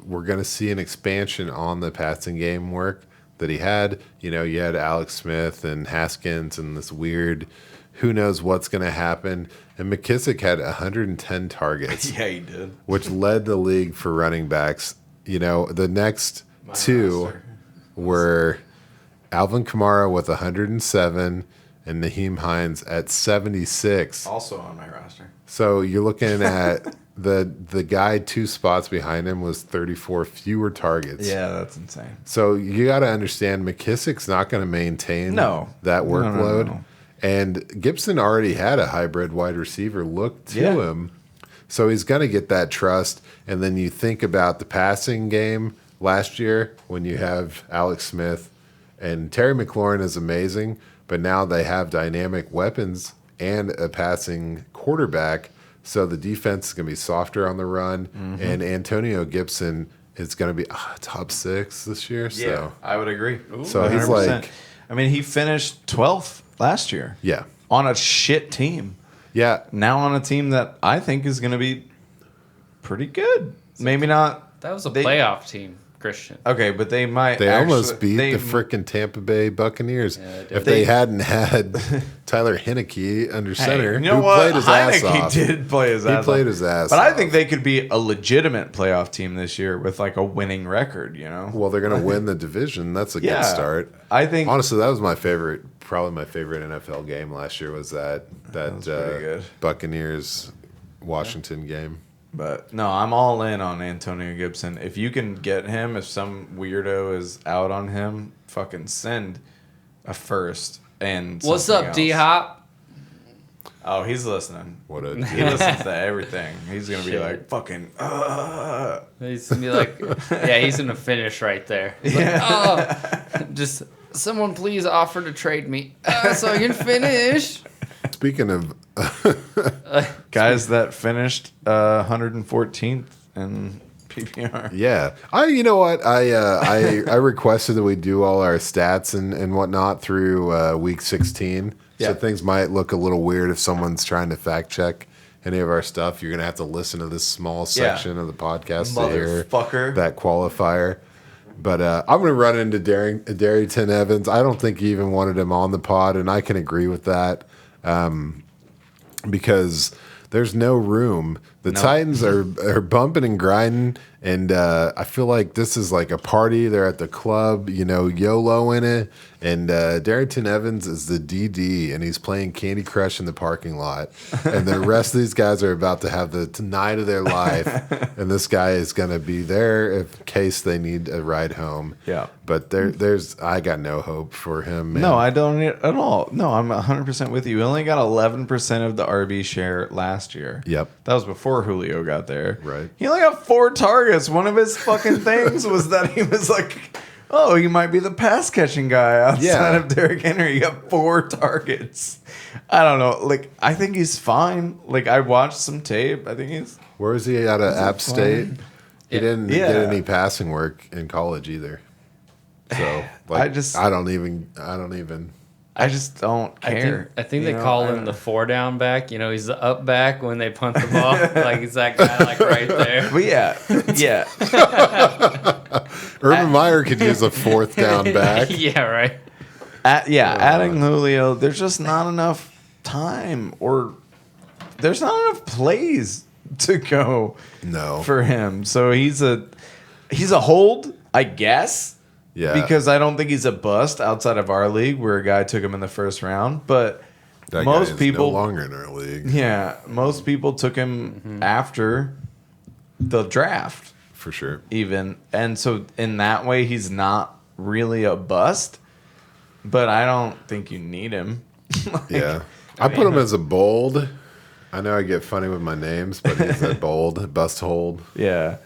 we're going to see an expansion on the passing game work that he had. You had Alex Smith and Haskins and this weird who knows what's going to happen. And McKissick had 110 targets. Yeah, he did. Which led the league for running backs. The next two were Alvin Kamara with 107 and Naheem Hines at 76. Also on my roster. So you're looking at the guy 2 spots behind him was 34 fewer targets. Yeah, that's insane. So you got to understand McKissick's not going to maintain that workload. No. And Gibson already had a hybrid wide receiver look to him. So he's going to get that trust. And then you think about the passing game last year when you have Alex Smith and Terry McLaurin is amazing, but now they have dynamic weapons and a passing quarterback. So the defense is going to be softer on the run. Mm-hmm. And Antonio Gibson is going to be top 6 this year. Yeah, so I would agree. Ooh, so 100%. He's like... he finished 12th last year. Yeah. On a shit team. Yeah. Now on a team that I think is going to be pretty good. Maybe not. That was a playoff team, Christian. Okay, but they might. They almost beat the frickin' Tampa Bay Buccaneers. Yeah, if they hadn't had Tyler Heineke under center, you know who what? played his ass Heineke off. did play his ass off. He played his ass But off. I think they could be a legitimate playoff team this year with like a winning record, Well, they're going to win the division. That's a good start. I think. Honestly, that was my favorite. Probably my favorite NFL game last year was that Buccaneers Washington game. But no, I'm all in on Antonio Gibson. If you can get him, if some weirdo is out on him, fucking send a first and what's up, else. D-Hop? Oh, he's listening. He listens to everything. He's gonna be like fucking. He's gonna be like, he's gonna finish right there. He's like, just someone please offer to trade me so I can finish. Speaking of guys that finished 114th in PPR. Yeah. You know what? I requested that we do all our stats and whatnot through week 16. Yeah. So things might look a little weird if someone's trying to fact check any of our stuff. You're going to have to listen to this small section of the podcast to hear that qualifier. But I'm going to run into Darrynton Evans. I don't think he even wanted him on the pod, and I can agree with that. Because there's no room The Titans are bumping and grinding, and I feel like this is like a party. They're at the club, YOLO in it. And Darrynton Evans is the DD, and he's playing Candy Crush in the parking lot. And the rest of these guys are about to have the night of their life, and this guy is going to be there in case they need a ride home. Yeah. But I got no hope for him. Man. No, I don't at all. No, I'm 100% with you. He only got 11% of the RB share last year. Yep. That was before Julio got there. Right. He only got 4 targets. One of his fucking things was that he was like, oh, he might be the pass catching guy outside of Derrick Henry. He got 4 targets. I don't know. Like, I think he's fine. Like, I watched some tape. I think he's... Where is he out of App State? He didn't Yeah. get any passing work in college either. So I just don't care. I think they call him the 4-down back. He's the up back when they punt the ball. Like he's that guy, like right there. But yeah. Urban Meyer could use a 4th down back. Yeah, right. Adding Julio, there's just not enough time, or there's not enough plays to go for him. So he's a hold, I guess. Yeah. Because I don't think he's a bust outside of our league where a guy took him in the first round. But That most guy is people no longer in our league. Yeah. Most people took him after the draft. For sure. Even. And so in that way he's not really a bust. But I don't think you need him. Yeah. I put him as a bold. I know I get funny with my names, but he's a bold, bust hold. Yeah.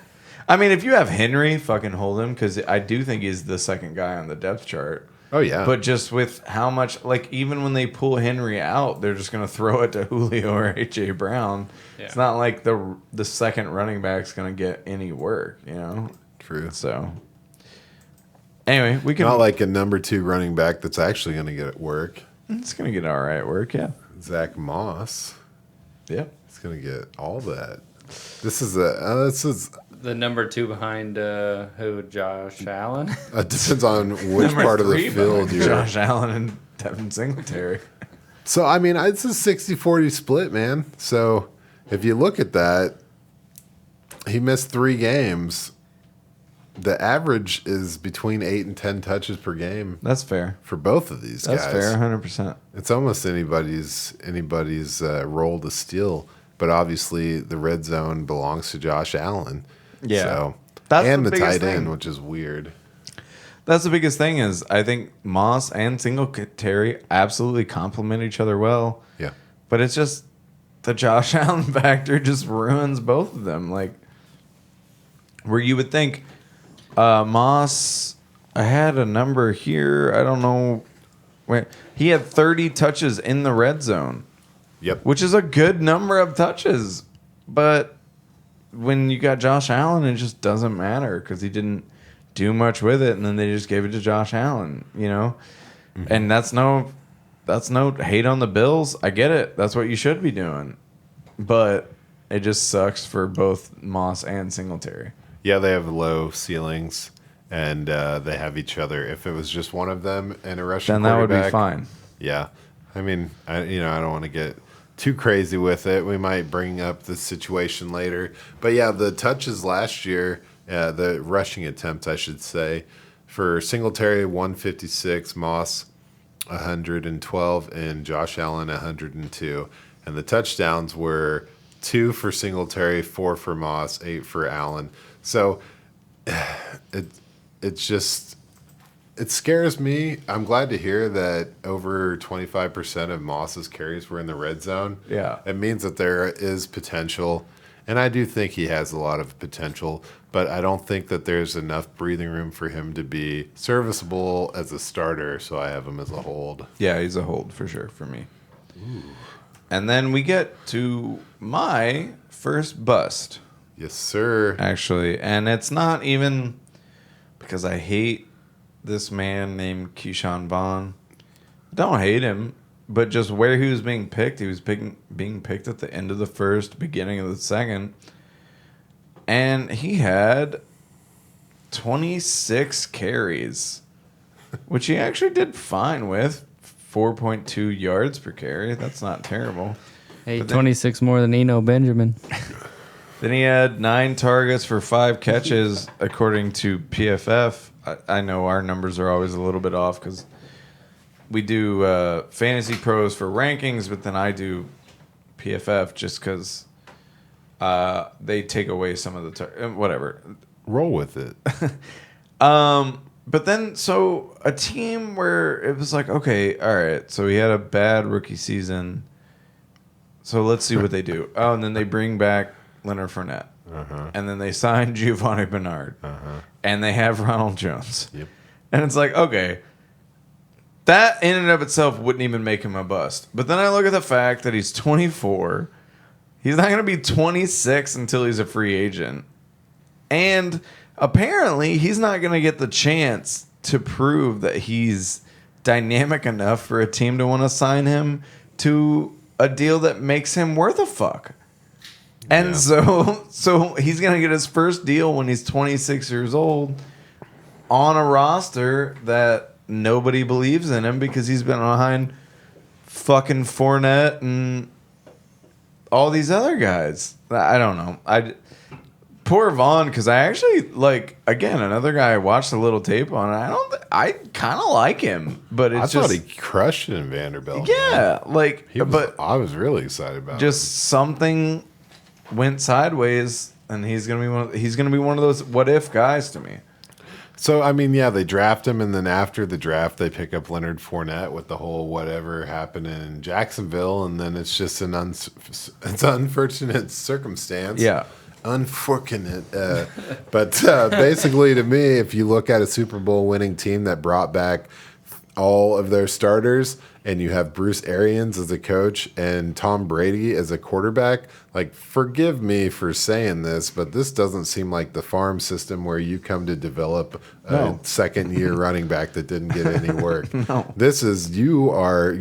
I mean, if you have Henry, fucking hold him, because I do think he's the second guy on the depth chart. Oh, yeah. But just with how much, like, even when they pull Henry out, they're just going to throw it to Julio or A.J. Brown. Yeah. It's not like the second running back's going to get any work, True. So, anyway, we can... Not like a number 2 running back that's actually going to get work. It's going to get all right work, yeah. Zack Moss. Yep. He's going to get all that. This is the number 2 behind who? Josh Allen? Depends on which part of the field you're. Josh Allen and Devin Singletary. So, I mean, it's a 60-40 split, man. So, if you look at that, he missed 3 games. The average is between 8 and 10 touches per game. That's fair. For both of these guys. That's fair, 100%. It's almost anybody's role to steal. But obviously, the red zone belongs to Josh Allen. Yeah. So, that's and the biggest tight end, thing. which is weird. That's the biggest thing is I think Moss and Singletary absolutely complement each other well. Yeah. But it's just the Josh Allen factor just ruins both of them. Like, where you would think Moss, I had a number here. I don't know. Wait, he had 30 touches in the red zone. Yep. Which is a good number of touches. But when you got Josh Allen, it just doesn't matter because he didn't do much with it, and then they just gave it to Josh Allen, Mm-hmm. And that's no hate on the Bills. I get it. That's what you should be doing. But it just sucks for both Moss and Singletary. Yeah, they have low ceilings, and they have each other. If it was just one of them and a rushing then that would quarterback, be fine. Yeah. I mean, I don't want to get too crazy with it. We might bring up the situation later. But, yeah, the touches last year, the rushing attempts, I should say, for Singletary, 156, Moss, 112, and Josh Allen, 102. And the touchdowns were 2 for Singletary, 4 for Moss, 8 for Allen. So it's just... It scares me. I'm glad to hear that over 25% of Moss's carries were in the red zone. Yeah. It means that there is potential. And I do think he has a lot of potential, but I don't think that there's enough breathing room for him to be serviceable as a starter, so I have him as a hold. Yeah, he's a hold for sure for me. Ooh. And then we get to my first bust. Yes, sir. Actually. And it's not even because I hate this man named Keyshawn Vaughn. Don't hate him, but just where he was being picked, he was being picked at the end of the first, beginning of the second. And he had 26 carries, which he actually did fine with. 4.2 yards per carry. That's not terrible. Hey, 26 more than Eno Benjamin. Then he had 9 targets for 5 catches, according to PFF. I know our numbers are always a little bit off because we do Fantasy Pros for rankings, but then I do PFF just because they take away some of the whatever. Roll with it. But then, so a team where it was like, okay, all right, so he had a bad rookie season. So let's see what they do. Oh, and then they bring back Leonard Fournette. Uh-huh. And then they sign Giovanni Bernard. Uh-huh. And they have Ronald Jones. Yep. And it's like, okay, that in and of itself wouldn't even make him a bust. But then I look at the fact that he's 24. He's not going to be 26 until he's a free agent. And apparently, he's not going to get the chance to prove that he's dynamic enough for a team to want to sign him to a deal that makes him worth a fuck. And so he's going to get his first deal when he's 26 years old on a roster that nobody believes in him because he's been behind fucking Fournette and all these other guys. I don't know. Poor Vaughn, because I actually again, another guy I watched a little tape on. I kind of like him, but it's I thought he crushed it in Vanderbilt. Yeah, man. I was really excited about just him. something went sideways, and he's gonna be one of those what if guys to me. So I mean, yeah, they draft him, and then after the draft, they pick up Leonard Fournette with the whole whatever happened in Jacksonville, and then it's just it's an unfortunate circumstance. Yeah. Unfortunate. But basically, to me, if you look at a Super Bowl winning team that brought back all of their starters and you have Bruce Arians as a coach and Tom Brady as a quarterback, forgive me for saying this, but this doesn't seem like the farm system where you come to develop a second-year running back that didn't get any work. No. This is, you are,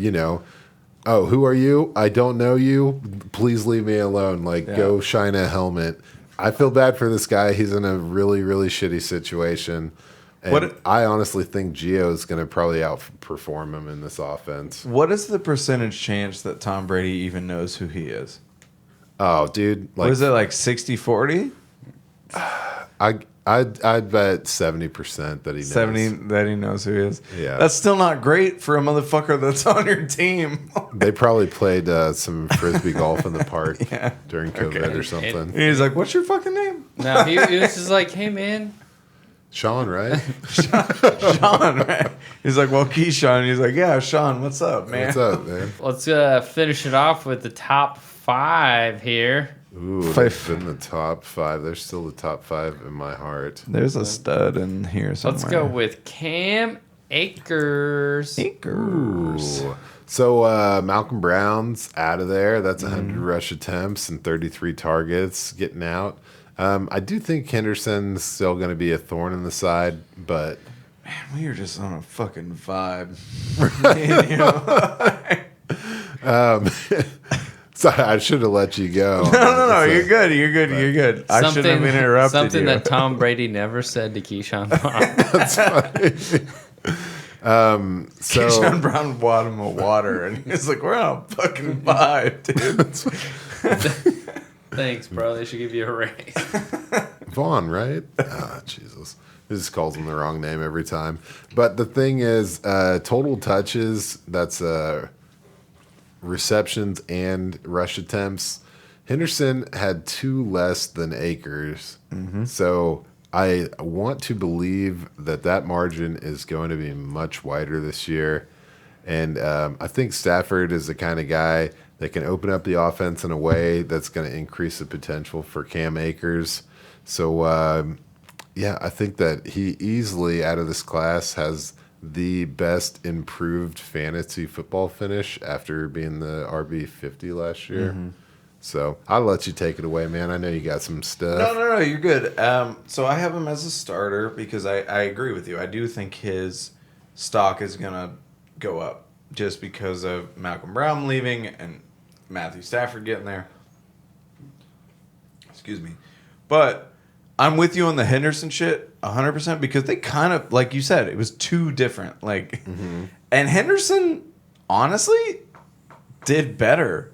oh, who are you? I don't know you. Please leave me alone. Go shine a helmet. I feel bad for this guy. He's in a really, really shitty situation. And I honestly think Gio is going to probably outperform him in this offense. What is the percentage chance that Tom Brady even knows who he is? Oh, dude. What is it, 60-40? I'd bet 70% that he knows. 70 that he knows who he is. Yeah. That's still not great for a motherfucker that's on your team. They probably played some frisbee golf in the park during COVID or something. And he's like, what's your fucking name? No, he was just like, hey, man. Sean, right? Sean, right? He's like, well, Keyshawn. He's like, yeah, Sean, what's up, man? What's up, man? Let's finish it off with the top 5 here. Ooh, they've been the top 5. They're still the top 5 in my heart. There's a stud in here somewhere. Let's go with Cam Akers. Ooh. So Malcolm Brown's out of there. That's 100 rush attempts and 33 targets getting out. I do think Henderson's still going to be a thorn in the side, but... Man, we are just on a fucking vibe. Sorry, I should have let you go. No, you're good. You're good. I shouldn't have been interrupted. Something that Tom Brady never said to Keyshawn Brown. That's funny. Keyshawn Brown bought him a water, and he's like, we're on a fucking vibe, dude. Thanks, bro. They should give you a raise. Vaughn, right? Ah, Jesus. He just calls him the wrong name every time. But the thing is, total touches, that's receptions and rush attempts. Henderson had 2 less than Akers. Mm-hmm. So I want to believe that margin is going to be much wider this year. And I think Stafford is the kind of guy that can open up the offense in a way that's going to increase the potential for Cam Akers. So, I think that he easily, out of this class, has the best improved fantasy football finish after being the RB50 last year. Mm-hmm. So I'll let you take it away, man. I know you got some stuff. No, you're good. So I have him as a starter because I agree with you. I do think his stock is going to go up just because of Malcolm Brown leaving and Matthew Stafford getting there. Excuse me. But I'm with you on the Henderson shit 100% because they kind of, like you said, it was 2 different. And Henderson, honestly, did better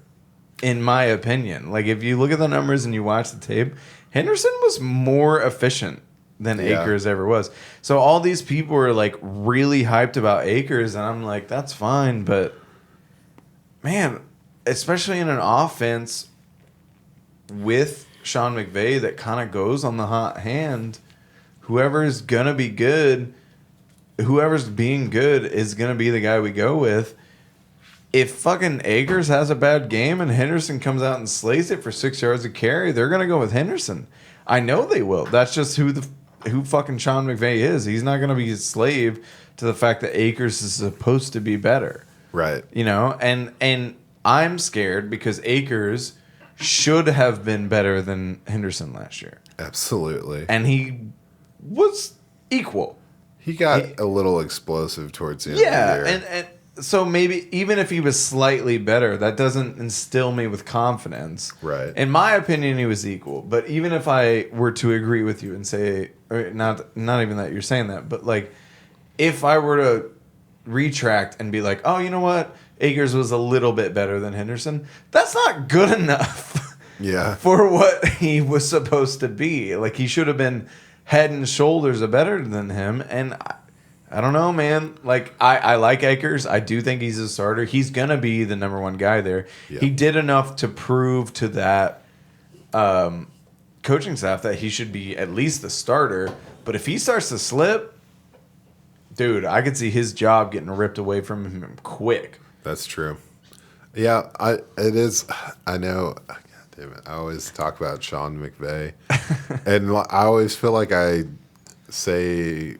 in my opinion. Like, if you look at the numbers and you watch the tape, Henderson was more efficient than Akers ever was. So all these people were, like, really hyped about Akers, and I'm like, that's fine, but, man, especially in an offense with Sean McVay that kind of goes on the hot hand, whoever's going to be good, whoever's being good is going to be the guy we go with. If fucking Akers has a bad game and Henderson comes out and slays it for 6 yards a carry, they're going to go with Henderson. I know they will. That's just who fucking Sean McVay is. He's not going to be a slave to the fact that Akers is supposed to be better. Right. You know, and I'm scared because Akers should have been better than Henderson last year. Absolutely. And he was equal. He got a little explosive towards the end of the year. And so maybe even if he was slightly better, that doesn't instill me with confidence. Right. In my opinion, he was equal. But even if I were to agree with you and say, or not even that you're saying that, but like if I were to retract and be like, oh, you know what? Akers was a little bit better than Henderson. That's not good enough. Yeah. For what he was supposed to be. Like, he should have been head and shoulders better than him. And I don't know, man. Like, I like Akers. I do think he's a starter. He's going to be the number one guy there. Yeah. He did enough to prove to that coaching staff that he should be at least the starter. But if he starts to slip, dude, I could see his job getting ripped away from him quick. That's true. Yeah, it is. I know. God damn it. I always talk about Sean McVay. And I always feel like I say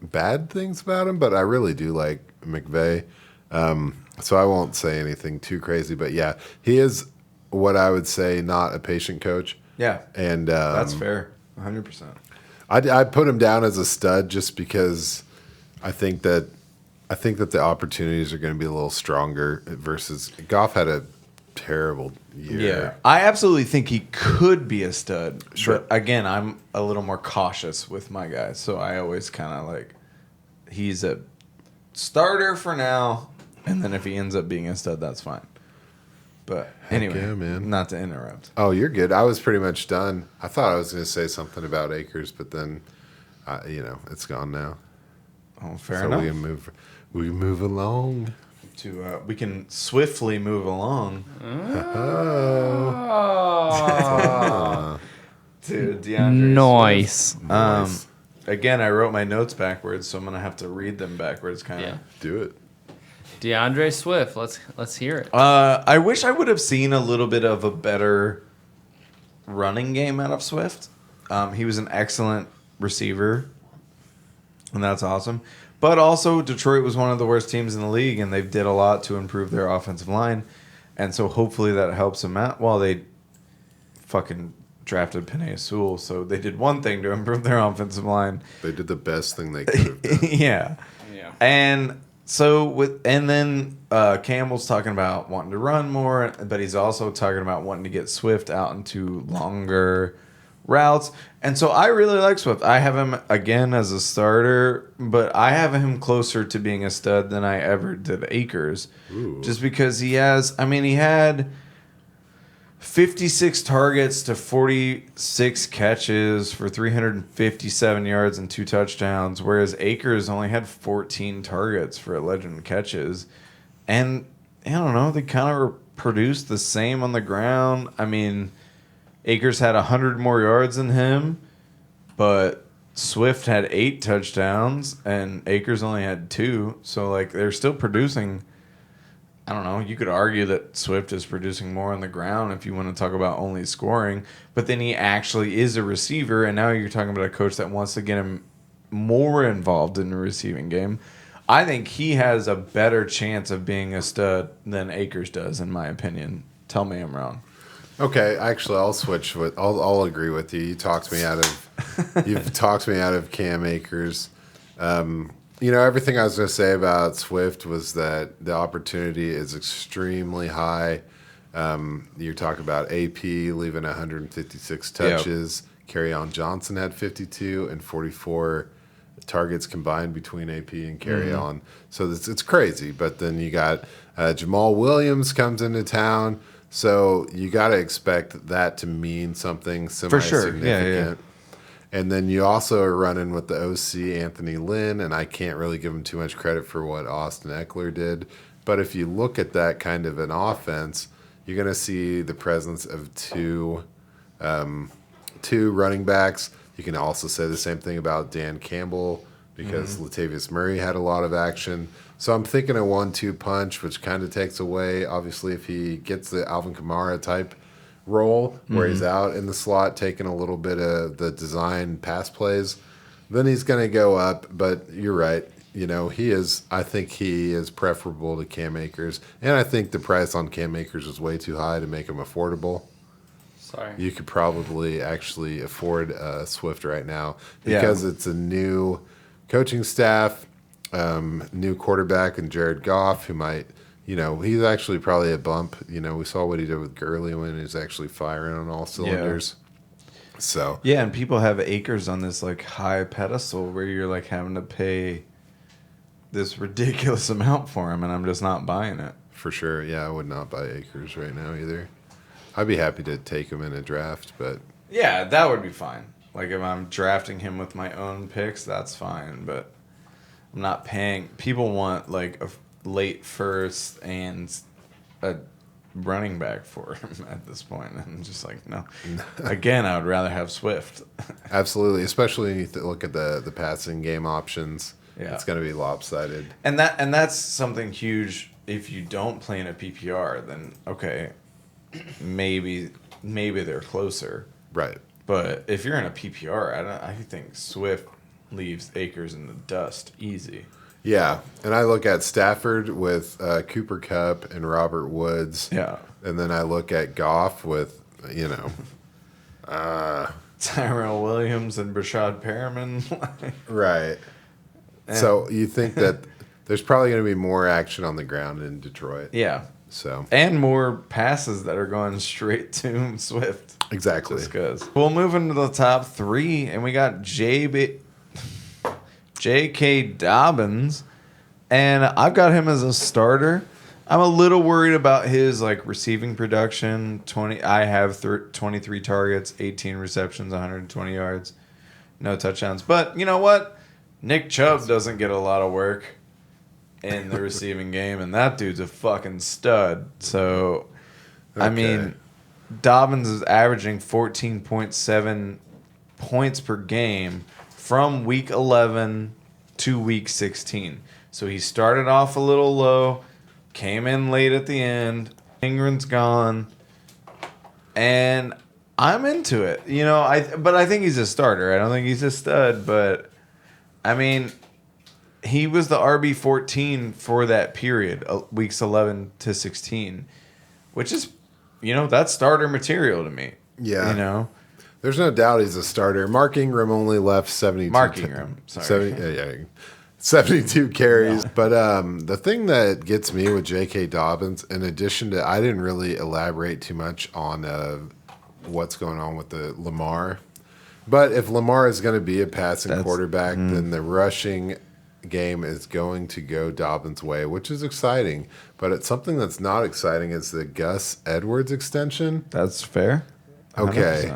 bad things about him, but I really do like McVay. So I won't say anything too crazy. But yeah, he is what I would say not a patient coach. Yeah. And that's fair. 100%. I put him down as a stud just because I think that the opportunities are going to be a little stronger versus Goff had a terrible year. Yeah, I absolutely think he could be a stud. Sure. But again, I'm a little more cautious with my guys, so I always kind of like he's a starter for now, and then if he ends up being a stud, that's fine. But anyway, yeah, man. Not to interrupt. Oh, you're good. I was pretty much done. I thought I was going to say something about Akers, but then, it's gone now. Oh, fair so enough. We move along. We can swiftly move along. Oh. To DeAndre Nice. Swift. Again, I wrote my notes backwards, so I'm gonna have to read them backwards, kind of. Yeah. Do it. DeAndre Swift. Let's hear it. I wish I would have seen a little bit of a better running game out of Swift. He was an excellent receiver, and that's awesome. But also, Detroit was one of the worst teams in the league, and they did a lot to improve their offensive line. And so hopefully that helps them out. Well, they fucking drafted Penei Sewell, so they did one thing to improve their offensive line. They did the best thing they could have done. Yeah. And so then Campbell's talking about wanting to run more, but he's also talking about wanting to get Swift out into longer routes. And so I really like Swift. I have him again as a starter, but I have him closer to being a stud than I ever did Akers. Ooh. Just because he had 56 targets to 46 catches for 357 yards and 2 touchdowns, whereas Akers only had 14 targets for 11 catches. And I don't know, they kind of produced the same on the ground. I mean, Akers had 100 more yards than him, but Swift had 8 touchdowns, and Akers only had 2. So, like, they're still producing. I don't know. You could argue that Swift is producing more on the ground if you want to talk about only scoring. But then he actually is a receiver, and now you're talking about a coach that wants to get him more involved in the receiving game. I think he has a better chance of being a stud than Akers does, in my opinion. Tell me I'm wrong. Okay, actually, I'll switch with. I'll agree with you. You've talked me out of Cam Akers. Everything I was going to say about Swift was that the opportunity is extremely high. You're talking about AP leaving 156 touches. Yep. Kerryon Johnson had 52 and 44 targets combined between AP and Kerryon. Mm-hmm. So it's crazy. But then you got Jamal Williams comes into town. So you got to expect that to mean something semi-significant. Yeah. And then you also are running with the OC, Anthony Lynn, and I can't really give him too much credit for what Austin Eckler did. But if you look at that kind of an offense, you're going to see the presence of two running backs. You can also say the same thing about Dan Campbell because Latavius Murray had a lot of action. So I'm thinking a 1-2 punch, which kind of takes away, obviously, if he gets the Alvin Kamara type role where he's out in the slot taking a little bit of the design pass plays, then he's going to go up. But you're right. I think he is preferable to Cam Akers. And I think the price on Cam Akers is way too high to make him affordable. Sorry. You could probably actually afford Swift right now because it's a new coaching staff, new quarterback, and Jared Goff, who might, he's actually probably a bump. We saw what he did with Gurley when he was actually firing on all cylinders. Yeah. So yeah, and people have Akers on this like high pedestal where you're like having to pay this ridiculous amount for him, and I'm just not buying it. For sure, yeah, I would not buy Akers right now either. I'd be happy to take him in a draft, but yeah, that would be fine. Like if I'm drafting him with my own picks, that's fine. But I'm not paying. People want like a late first and a running back for him at this point. And I'm just like, no. Again, I would rather have Swift. Absolutely, especially when you look at the passing game options. Yeah. It's going to be lopsided. And that's something huge. If you don't play in a PPR, then okay, maybe they're closer. Right. But if you're in a PPR, I think Swift leaves Akers in the dust easy. Yeah, and I look at Stafford with Cooper Kupp and Robert Woods. Yeah. And then I look at Goff with, Tyrell Williams and Brashad Perriman. Right. Yeah. So you think that there's probably going to be more action on the ground in Detroit. Yeah. So and more passes that are going straight to Swift. Exactly. Just because. We'll move into the top three, and we got J.K. Dobbins, and I've got him as a starter. I'm a little worried about his receiving production. I have 23 targets, 18 receptions, 120 yards, no touchdowns. But you know what? Nick Chubb doesn't get a lot of work in the receiving game, and that dude's a fucking stud. So, okay. I mean, Dobbins is averaging 14.7 points per game from week 11 to week 16. So he started off a little low, came in late at the end. Ingram's gone, and I'm into it. But I think he's a starter. I don't think he's a stud, but I mean, he was the RB14 for that period, weeks 11 to 16, which is, that's starter material to me. Yeah. There's no doubt he's a starter. Mark Ingram only left 72. Mark Ingram, sorry. 72 carries. No. But the thing that gets me with J.K. Dobbins, in addition to, I didn't really elaborate too much on what's going on with the Lamar. But if Lamar is going to be a passing quarterback, then the rushing game is going to go Dobbins' way, which is exciting. But it's something that's not exciting is the Gus Edwards extension. That's fair. 100%. Okay.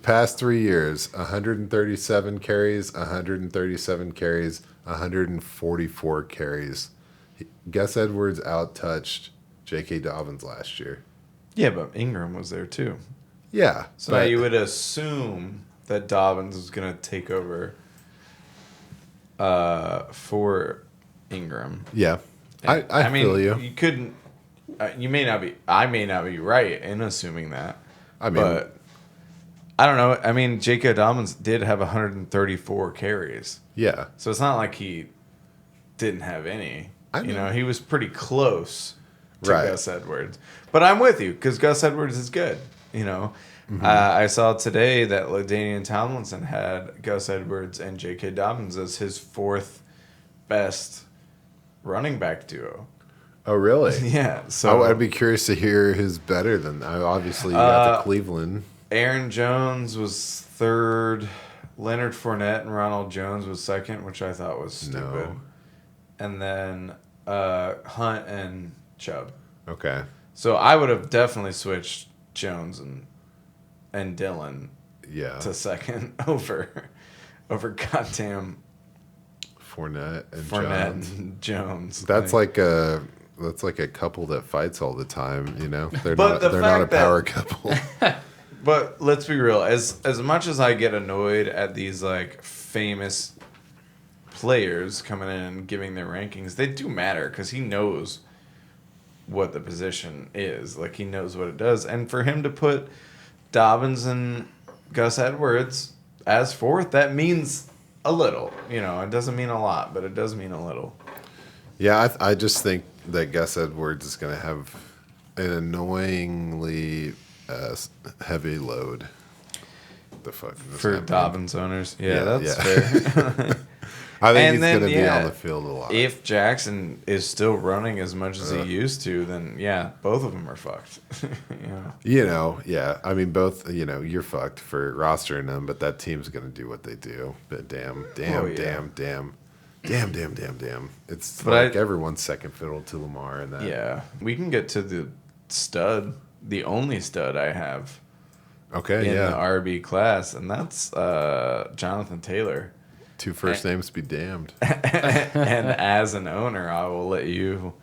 Past 3 years, 137 carries, 137 carries, 144 carries. Gus Edwards outtouched J.K. Dobbins last year. Yeah, but Ingram was there too. Yeah. So now you would assume that Dobbins is going to take over for Ingram. Yeah. I feel you. You couldn't. You may not be. I may not be right in assuming that. But I don't know. I mean, J.K. Dobbins did have 134 carries. Yeah. So it's not like he didn't have any. He was pretty close to Gus Edwards. But I'm with you because Gus Edwards is good. I saw today that LaDainian Tomlinson had Gus Edwards and J.K. Dobbins as his fourth best running back duo. Oh, really? Yeah. So I'd be curious to hear who's better than that. Obviously, you got the Cleveland. Aaron Jones was third. Leonard Fournette and Ronald Jones was second, which I thought was stupid. No. And then Hunt and Chubb. Okay. So I would have definitely switched Jones and Dillon to second over goddamn Fournette and Jones. and Jones. That's like a couple that fights all the time, you know. They're But not the a fact that- power couple. But let's be real. As much as I get annoyed at these like famous players coming in and giving their rankings, they do matter because he knows what the position is. Like he knows what it does. And for him to put Dobbins and Gus Edwards as fourth, that means a little. You know, it doesn't mean a lot, but it does mean a little. Yeah, I just think that Gus Edwards is going to have an annoyingly heavy load. The fuck is For happening? Dobbins owners. Yeah, that's yeah. fair. I think And he's then, going to be yeah, on the field a lot. If Jackson is still running as much as he used to, then yeah, both of them are fucked. You know, yeah. I mean, both, you know, you're fucked for rostering them, but that team's going to do what they do. But damn. It's But like everyone's second fiddle to Lamar and that. Yeah, we can get to the stud, the only stud I have Okay, in yeah. the RB class, and that's Jonathan Taylor. Two first names be damned. And as an owner, I will let you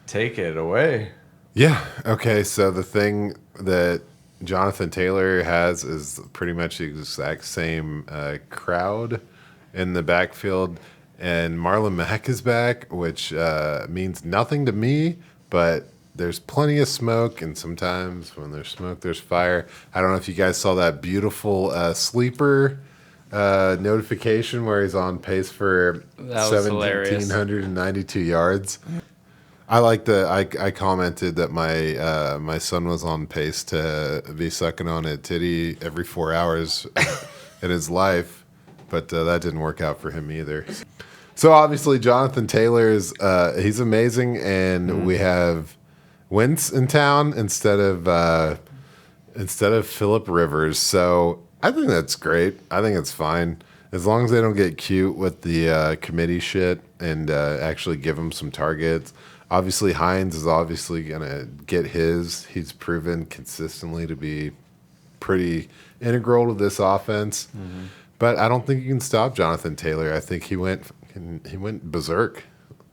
take it away. Yeah. Okay. So the thing that Jonathan Taylor has is pretty much the exact same crowd in the backfield. And Marlon Mack is back, which means nothing to me, but there's plenty of smoke. And sometimes when there's smoke, there's fire. I don't know if you guys saw that beautiful sleeper notification where he's on pace for That was hilarious. 1,792 yards. I commented that my son was on pace to be sucking on a titty every 4 hours in his life, but that didn't work out for him either. So obviously Jonathan Taylor is he's amazing, and we have Wentz in town instead of Phillip Rivers. So I think that's great. I think it's fine as long as they don't get cute with the committee shit and actually give him some targets. Obviously, Hines is obviously going to get his. He's proven consistently to be pretty integral to this offense. Mm-hmm. But I don't think you can stop Jonathan Taylor. I think he went berserk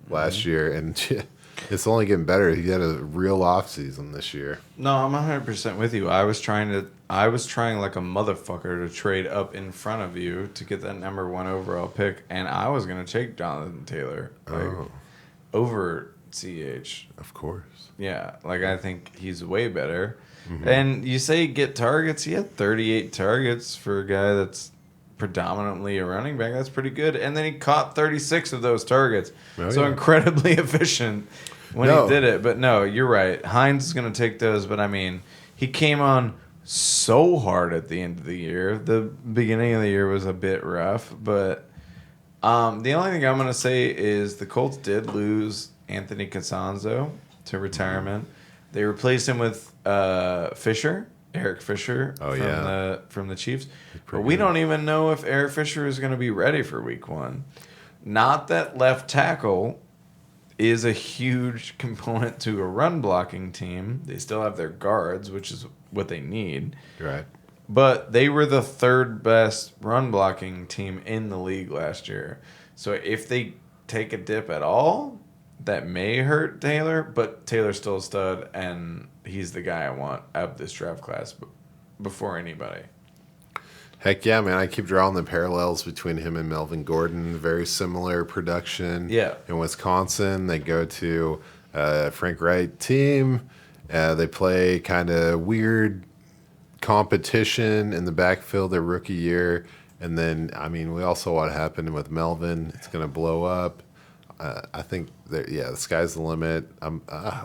last year, and it's only getting better. He had a real offseason this year. No, I'm 100% with you. I was trying like a motherfucker to trade up in front of you to get that number 1 overall pick, and I was going to take Jonathan Taylor over CH. Of course. Yeah, like I think he's way better. Mm-hmm. And you say get targets. He had 38 targets for a guy that's predominantly a running back. That's pretty good. And then he caught 36 of those targets. Incredibly efficient when he did it. But no, you're right. Hines is going to take those. But I mean, he came on so hard at the end of the year. The beginning of the year was a bit rough. But the only thing I'm going to say is the Colts did lose Anthony Costanzo to retirement. They replaced him with Eric Fisher from the Chiefs. But we don't even know if Eric Fisher is going to be ready for week 1. Not that left tackle is a huge component to a run blocking team. They still have their guards, which is what they need. Right. But they were the 3rd best run blocking team in the league last year. So if they take a dip at all, that may hurt Taylor, but Taylor's still a stud, and he's the guy I want out of this draft class before anybody. Heck yeah, man. I keep drawing the parallels between him and Melvin Gordon. Very similar production. Yeah. In Wisconsin, they go to Frank Wright team. They play kind of weird competition in the backfield their rookie year. And then, I mean, we all saw what happened with Melvin. It's going to blow up. I think the sky's the limit.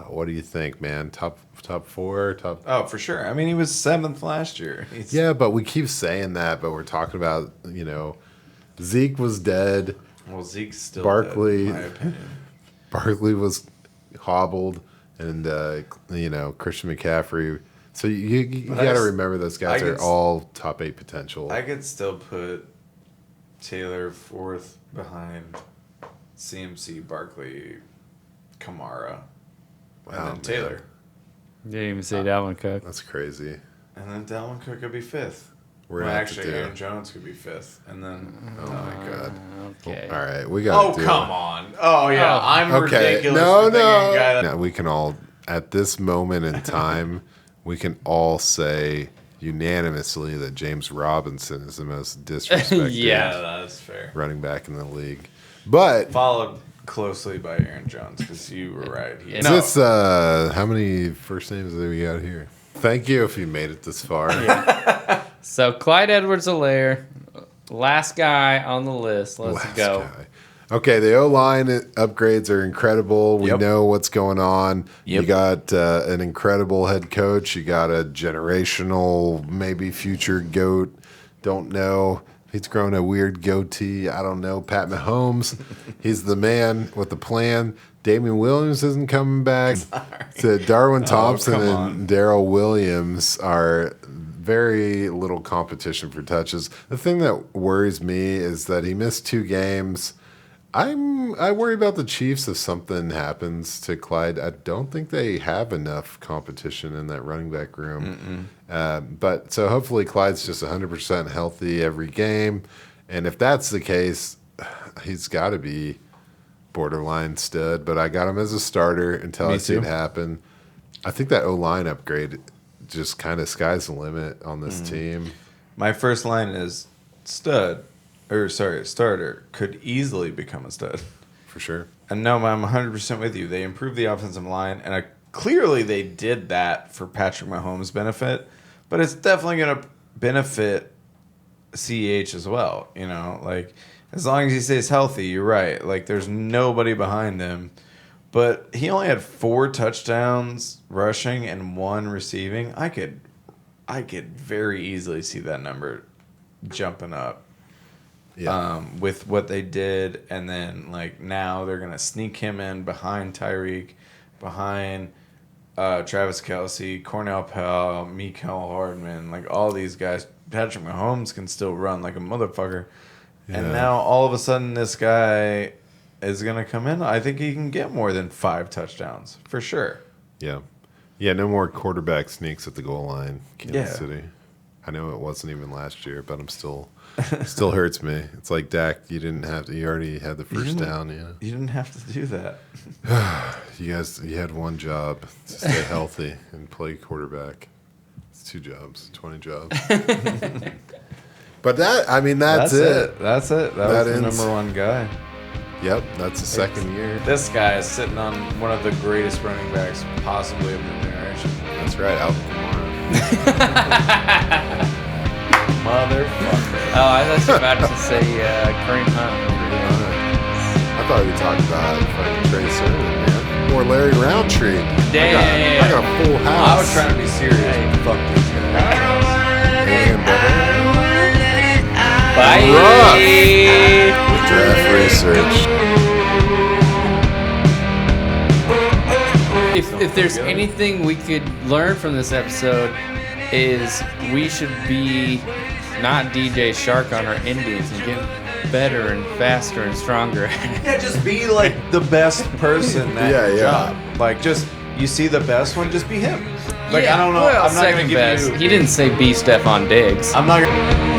What do you think, man? Top 4, top. Oh, for sure. I mean, he was 7th last year. Yeah, but we keep saying that, but we're talking about Zeke was dead. Well, Zeke's still Barkley, dead, in my opinion. Barkley was hobbled, and Christian McCaffrey. So you got to remember those guys are all top 8 potential. I could still put Taylor 4th behind CMC, Barkley, Kamara, and then Taylor. Didn't even say Dalvin Cook. That's crazy. And then Dalvin Cook could be 5th. We're Well, gonna actually, have to do. Aaron Jones could be 5th. And then... Oh my god. Okay. All right, we got. Oh, come on. Oh, yeah. Oh. I'm Okay. ridiculous No, for thinking no. a guy that... Now, we can all, at this moment in time, we can all say unanimously that James Robinson is the most disrespected Yeah. that's fair. running back in the league. But Followed closely by Aaron Jones, because you were right. He is No. this how many first names do we got here? Thank you if you made it this far. So Clyde Edwards-Helaire, last guy on the list. Let's Last go. guy. Okay, the O-line upgrades are incredible. We Yep. know what's going on. Yep. You got an incredible head coach. You got a generational, maybe future GOAT. Don't know. He's grown a weird goatee. I don't know. Pat Mahomes. He's the man with the plan. Damian Williams isn't coming back. So Darwin Thompson come and on. Darrell Williams are very little competition for touches. The thing that worries me is that he missed 2 games. I worry about the Chiefs if something happens to Clyde. I don't think they have enough competition in that running back room. But so hopefully Clyde's just 100% healthy every game. And if that's the case, he's got to be borderline stud. But I got him as a starter until I see too. it happen. I think that O-line upgrade just kind of sky's the limit on this team. My first line is starter could easily become a stud. For sure. And no, I'm 100% with you. They improved the offensive line, and clearly they did that for Patrick Mahomes' benefit, but it's definitely going to benefit CEH as well. You know, like, as long as he stays healthy, you're right. Like, there's nobody behind him. But he only had 4 touchdowns rushing and 1 receiving. I could very easily see that number jumping up. Yeah. With what they did, and then like now they're gonna sneak him in behind Tyreek, behind Travis Kelce, Cornell Powell, Mecole Hardman, like all these guys. Patrick Mahomes can still run like a motherfucker, and Yeah. now all of a sudden this guy is gonna come in. I think he can get more than 5 touchdowns for sure. Yeah. Yeah, no more quarterback sneaks at the goal line, Kansas Yeah. City. I know it wasn't even last year, but I'm still hurts me. It's like Dak, you already had the first down, you know. You didn't have to do that. You had one job to stay healthy and play quarterback. It's 2 jobs, 20 jobs. But that's it. That's it. That was the ends. number 1 guy. Yep, that's the second year. This guy is sitting on one of the greatest running backs possibly of the generation. That's right, Alvin Kamara. Motherfucker. Oh, I thought you were about to say Kareem Hunt. I thought we talked about fucking Trey Sermon, man. Or Larry Roundtree. Damn. I got a full house. I was trying to be serious. But fuck these guys. And, Bye. draft research. If there's anything we could learn from this episode, is we should be not DJ Shark on our Indians and get better and faster and stronger. Yeah, just be like the best person at Yeah, your yeah. job. Like, just, you see the best one, just be him. Like, Yeah, I don't know. well, I'm not going to second give best. you... He didn't say be Stephon Diggs. I'm not going to...